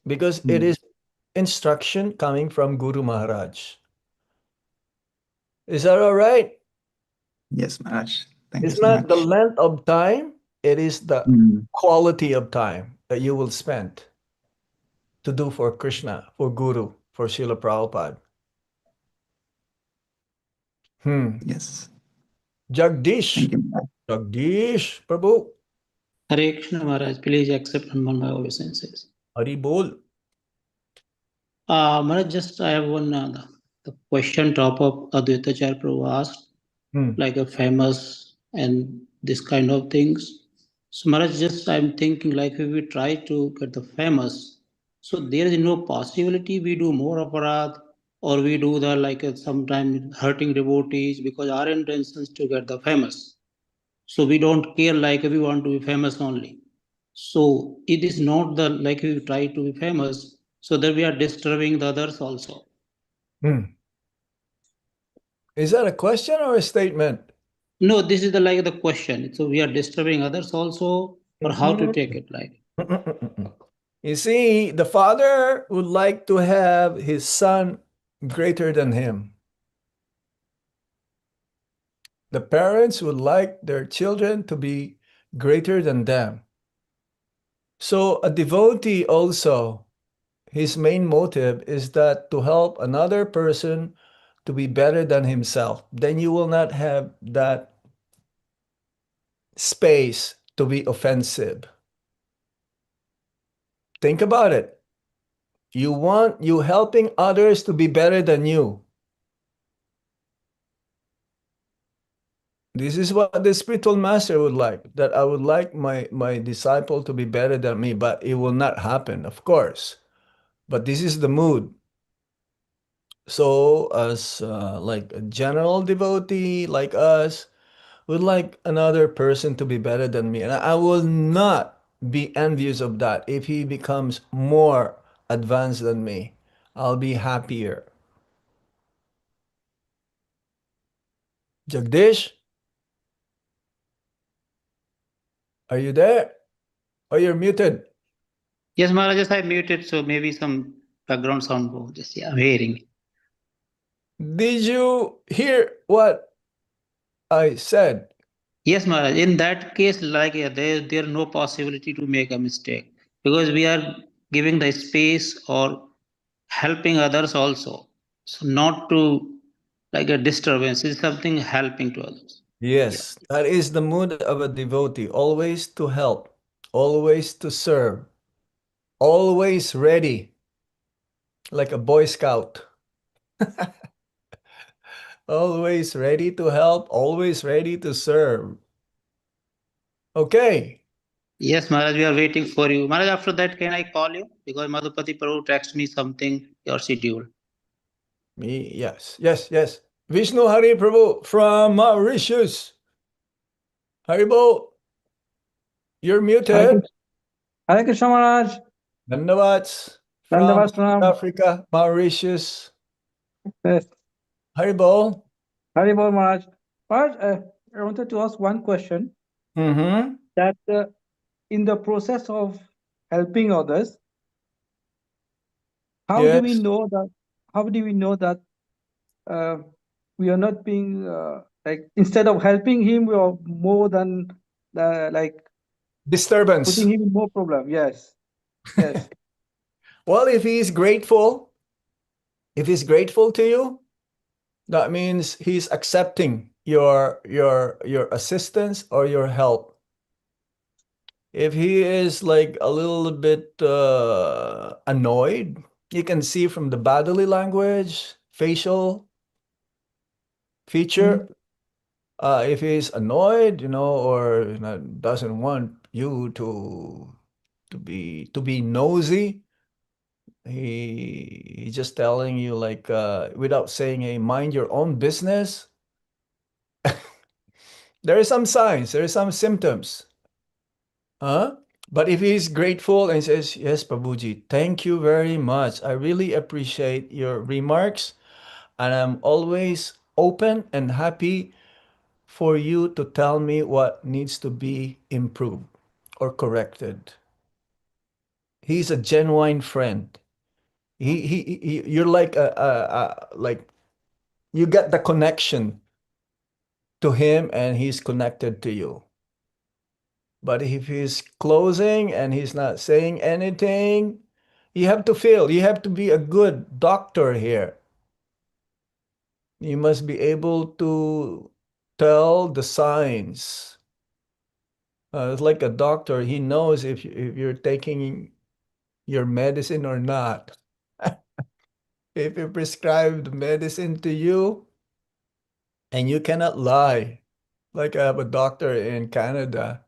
Because it is instruction coming from Guru Maharaj. Is that all right? Yes, Maharaj. Thank you It's so not the much. length of time, it is the quality of time that you will spend to do for Krishna, for Guru, for Srila Prabhupada. Yes. Jagdish. Thank you, Maharaj. Jagdish, Prabhu. Hare Krishna Maharaj, please accept my obeisances. Hari Bol. Maharaj, just I have one the question top of Advaitacharya Prabhu asked, like a famous and this kind of things. So Maharaj, just I'm thinking like if we try to get the famous, so there is no possibility we do more aparadh or we do the like sometime hurting devotees because our intention is to get the famous. So we don't care like we want to be famous only. So it is not the like we try to be famous, so that we are disturbing the others also. Is that a question or a statement? No, this is the like the question. So we are disturbing others also, or how to take it like. You see, the father would like to have his son greater than him. The parents would like their children to be greater than them. So a devotee also, his main motive is that to help another person to be better than himself. Then you will not have that space to be offensive. Think about it. You helping others to be better than you. This is what the spiritual master would like, that I would like my disciple to be better than me, but it will not happen, of course. But this is the mood. So as like a general devotee like us, would like another person to be better than me. And I will not be envious of that. If he becomes more advanced than me, I'll be happier. Jagdish, are you there? Oh, you're muted. Yes, Maharaj, just I muted, so maybe some background sound. Just yeah, I'm hearing. Did you hear what I said? Yes, Maharaj. In that case, like yeah, there no possibility to make a mistake because we are giving the space or helping others also. So not to like a disturbance. It's something helping to others. Yes, that is the mood of a devotee, always to help, always to serve, always ready, like a Boy Scout. Always ready to help, always ready to serve. Okay. Yes, Maharaj, we are waiting for you. Maharaj, after that, can I call you? Because Madhupati Prabhu texted me something, your schedule. Me, yes, yes, yes. Vishnu Hari Prabhu from Mauritius. Haribo, you're muted. Hare Krishna Maharaj. Dandavats from Dandavats South Pranam. Africa, Mauritius. Yes. Haribo. Hare Bol Maharaj. Maharaj, I wanted to ask one question Mm-hmm. that in the process of helping others, how do we Yes. know that? How do we know that we are not being like instead of helping him, we are more than like Disturbance. putting him in more problem? Yes. Yes. Well, if he's grateful to you, that means he's accepting your assistance or your help. If he is like a little bit annoyed, you can see from the bodily language, facial feature. If he's annoyed, or doesn't want you to be nosy, he's just telling you like without saying, "Hey, mind your own business." There are some signs, there are some symptoms. But if he's grateful and says, "Yes, Prabhuji, thank you very much. I really appreciate your remarks, and I'm always open and happy for you to tell me what needs to be improved or corrected." He's a genuine friend. You're like like you get the connection to him, and he's connected to you. But if he's closing and he's not saying anything, you have to be a good doctor here. You must be able to tell the signs. It's like a doctor, he knows if you're taking your medicine or not. If he prescribed medicine to you and you cannot lie, like I have a doctor in Canada,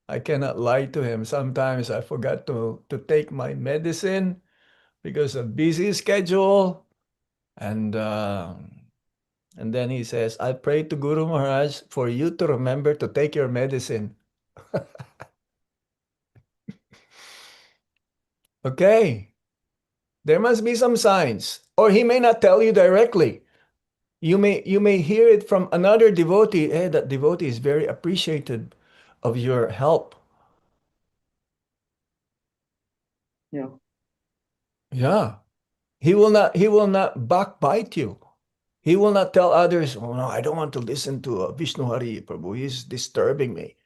I cannot lie to him. Sometimes I forgot to take my medicine because of busy schedule, and And then he says, I pray to Guru Maharaj for you to remember to take your medicine. Okay. There must be some signs. Or he may not tell you directly. You may hear it from another devotee. Hey, that devotee is very appreciative of your help. Yeah. Yeah. He will not backbite you. He will not tell others, oh no, I don't want to listen to Vishnu Hari Prabhu. He's disturbing me.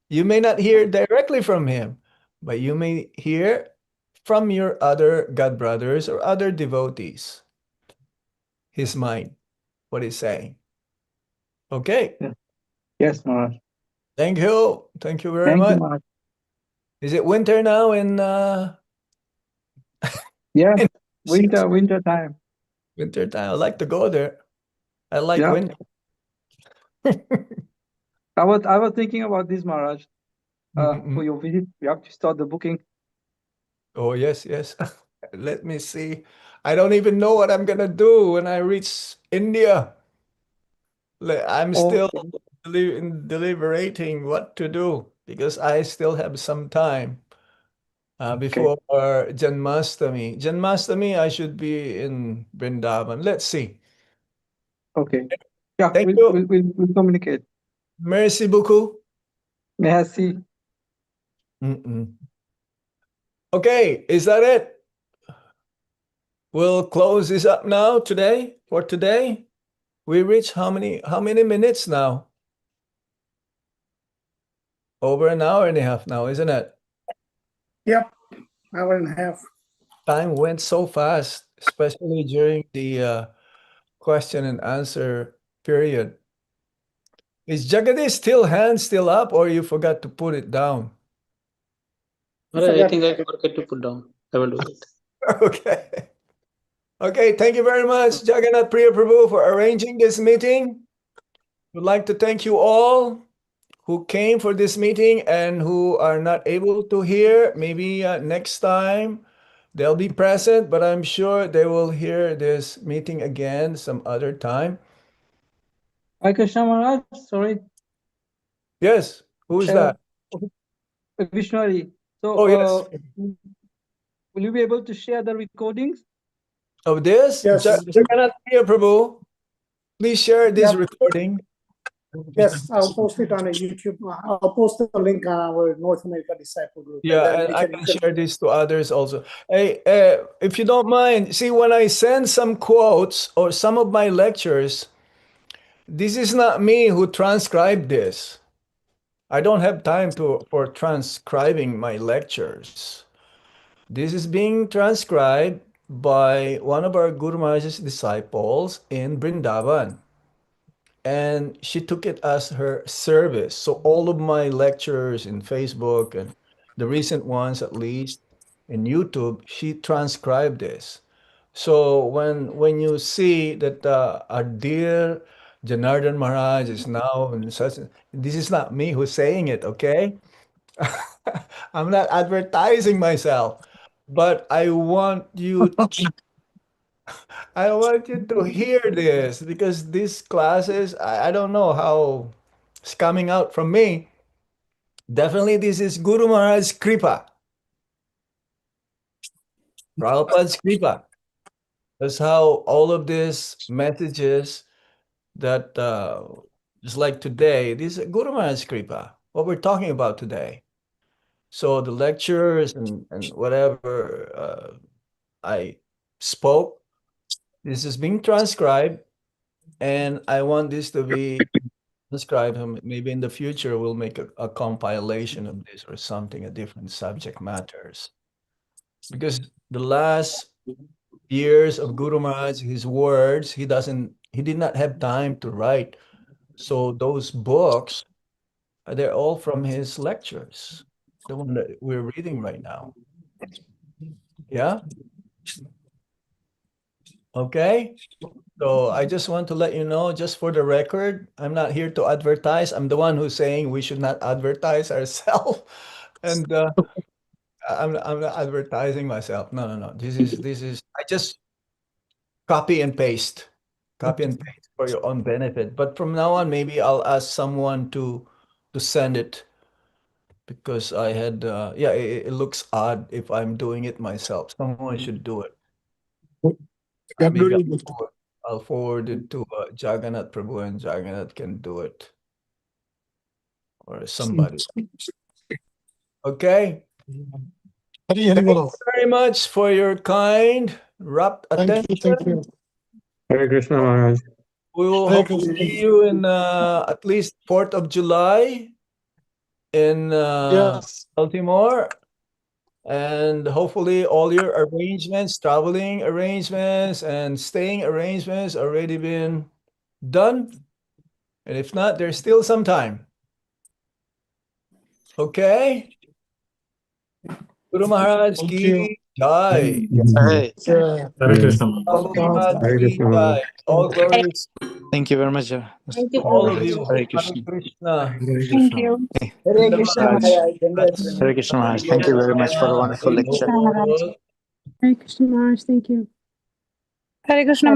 You may not hear directly from him, but you may hear from your other God brothers or other devotees. His mind, what he's saying. Okay. Yes, Maharaj. Thank you. Thank you very Thank you, much. Maharaj. Is it winter now in Yeah, in winter time. winter time? I like to go there. I like Yeah. winter. I was thinking about this, Maharaj. Mhm. For your visit, we have to start the booking. Oh, yes, yes. Let me see. I don't even know what I'm gonna do when I reach India. I'm still deliberating what to do because I still have some time before Janmashtami. Janmashtami, I should be in Vrindavan. Let's see. Okay. Yeah, Thank you. we'll communicate. Merci beaucoup. Merci. Okay, is that it? We'll close this up now today. For today, we reach how many minutes now? Over an hour and a half now, isn't it? Yep, hour and a half. Time went so fast, especially during the question and answer period. Is Jagadish hand still up, or you forgot to put it down? I think I forget to put down. I will do it. Okay. Okay, thank you very much, Jagannath Priya Prabhu, for arranging this meeting. Would like to thank you all who came for this meeting and who are not able to hear. Maybe next time they'll be present, but I'm sure they will hear this meeting again some other time. Hi, Krishna Maharaj. Sorry. Yes, who's that? Vishnuari. So, Oh, yes. will you be able to share the recordings? Of this? Yes. Jagannath Priya Prabhu, please share this recording. Yes, I'll post it on a YouTube. I'll post the link on our North America Disciple Group. Yeah, then and I can share this to others also. Hey, if you don't mind, see, when I send some quotes or some of my lectures, this is not me who transcribed this. I don't have time for transcribing my lectures. This is being transcribed by one of our Guru Maharaj's disciples in Vrindavan. And she took it as her service. So all of my lectures in Facebook and the recent ones, at least in YouTube, she transcribed this. So when you see that our dear Janardhan Maharaj is now in such, this is not me who's saying it, okay? I'm not advertising myself, but I want you to hear this because these classes, I don't know how it's coming out from me. Definitely, this is Guru Maharaj's Kripa. Prabhupada's Kripa. That's how all of these messages that, just like today, this is Guru Maharaj's Kripa, what we're talking about today. So the lectures and whatever I spoke, this is being transcribed, and I want this to be transcribed. Maybe in the future we'll make a compilation of this or something, a different subject matters. Because the last years of Guru Maharaj, his words, he did not have time to write. So those books, they're all from his lectures, the one that we're reading right now. Yeah. Okay. So I just want to let you know, just for the record, I'm not here to advertise. I'm the one who's saying we should not advertise ourselves. And I'm not advertising myself. No. This is I just copy and paste. Copy and paste for your own benefit. But from now on, maybe I'll ask someone to send it, because I had it looks odd if I'm doing it myself. Someone should do it. Maybe I'll forward it to Jagannath Prabhu, and Jagannath can do it, or somebody. Okay. Hari Hari Thank you Bolo. very much for your kind, rapt attention. Thank you. Hare Krishna Maharaj. We will Hare hope to Krishna. see you in at least 4th of July in Yes. Baltimore. And hopefully all your arrangements, traveling arrangements and staying arrangements already been done. And if not, there's still some time. Okay? Guru Maharaj Thank ki you. jai. Hey, Yeah. Hare Krishna. Prabhu Maharaj Hare ki Krishna. jai. All glories thank you very much. to all of you. Hare Krishna. Hare Thank Krishna. you. Hare Krishna Maharaj. Maharaj. Dandavat Hare Krishna Maharaj. Thank you very much for a wonderful lecture. Hare Krishna Maharaj, thank you. Hare Krishna.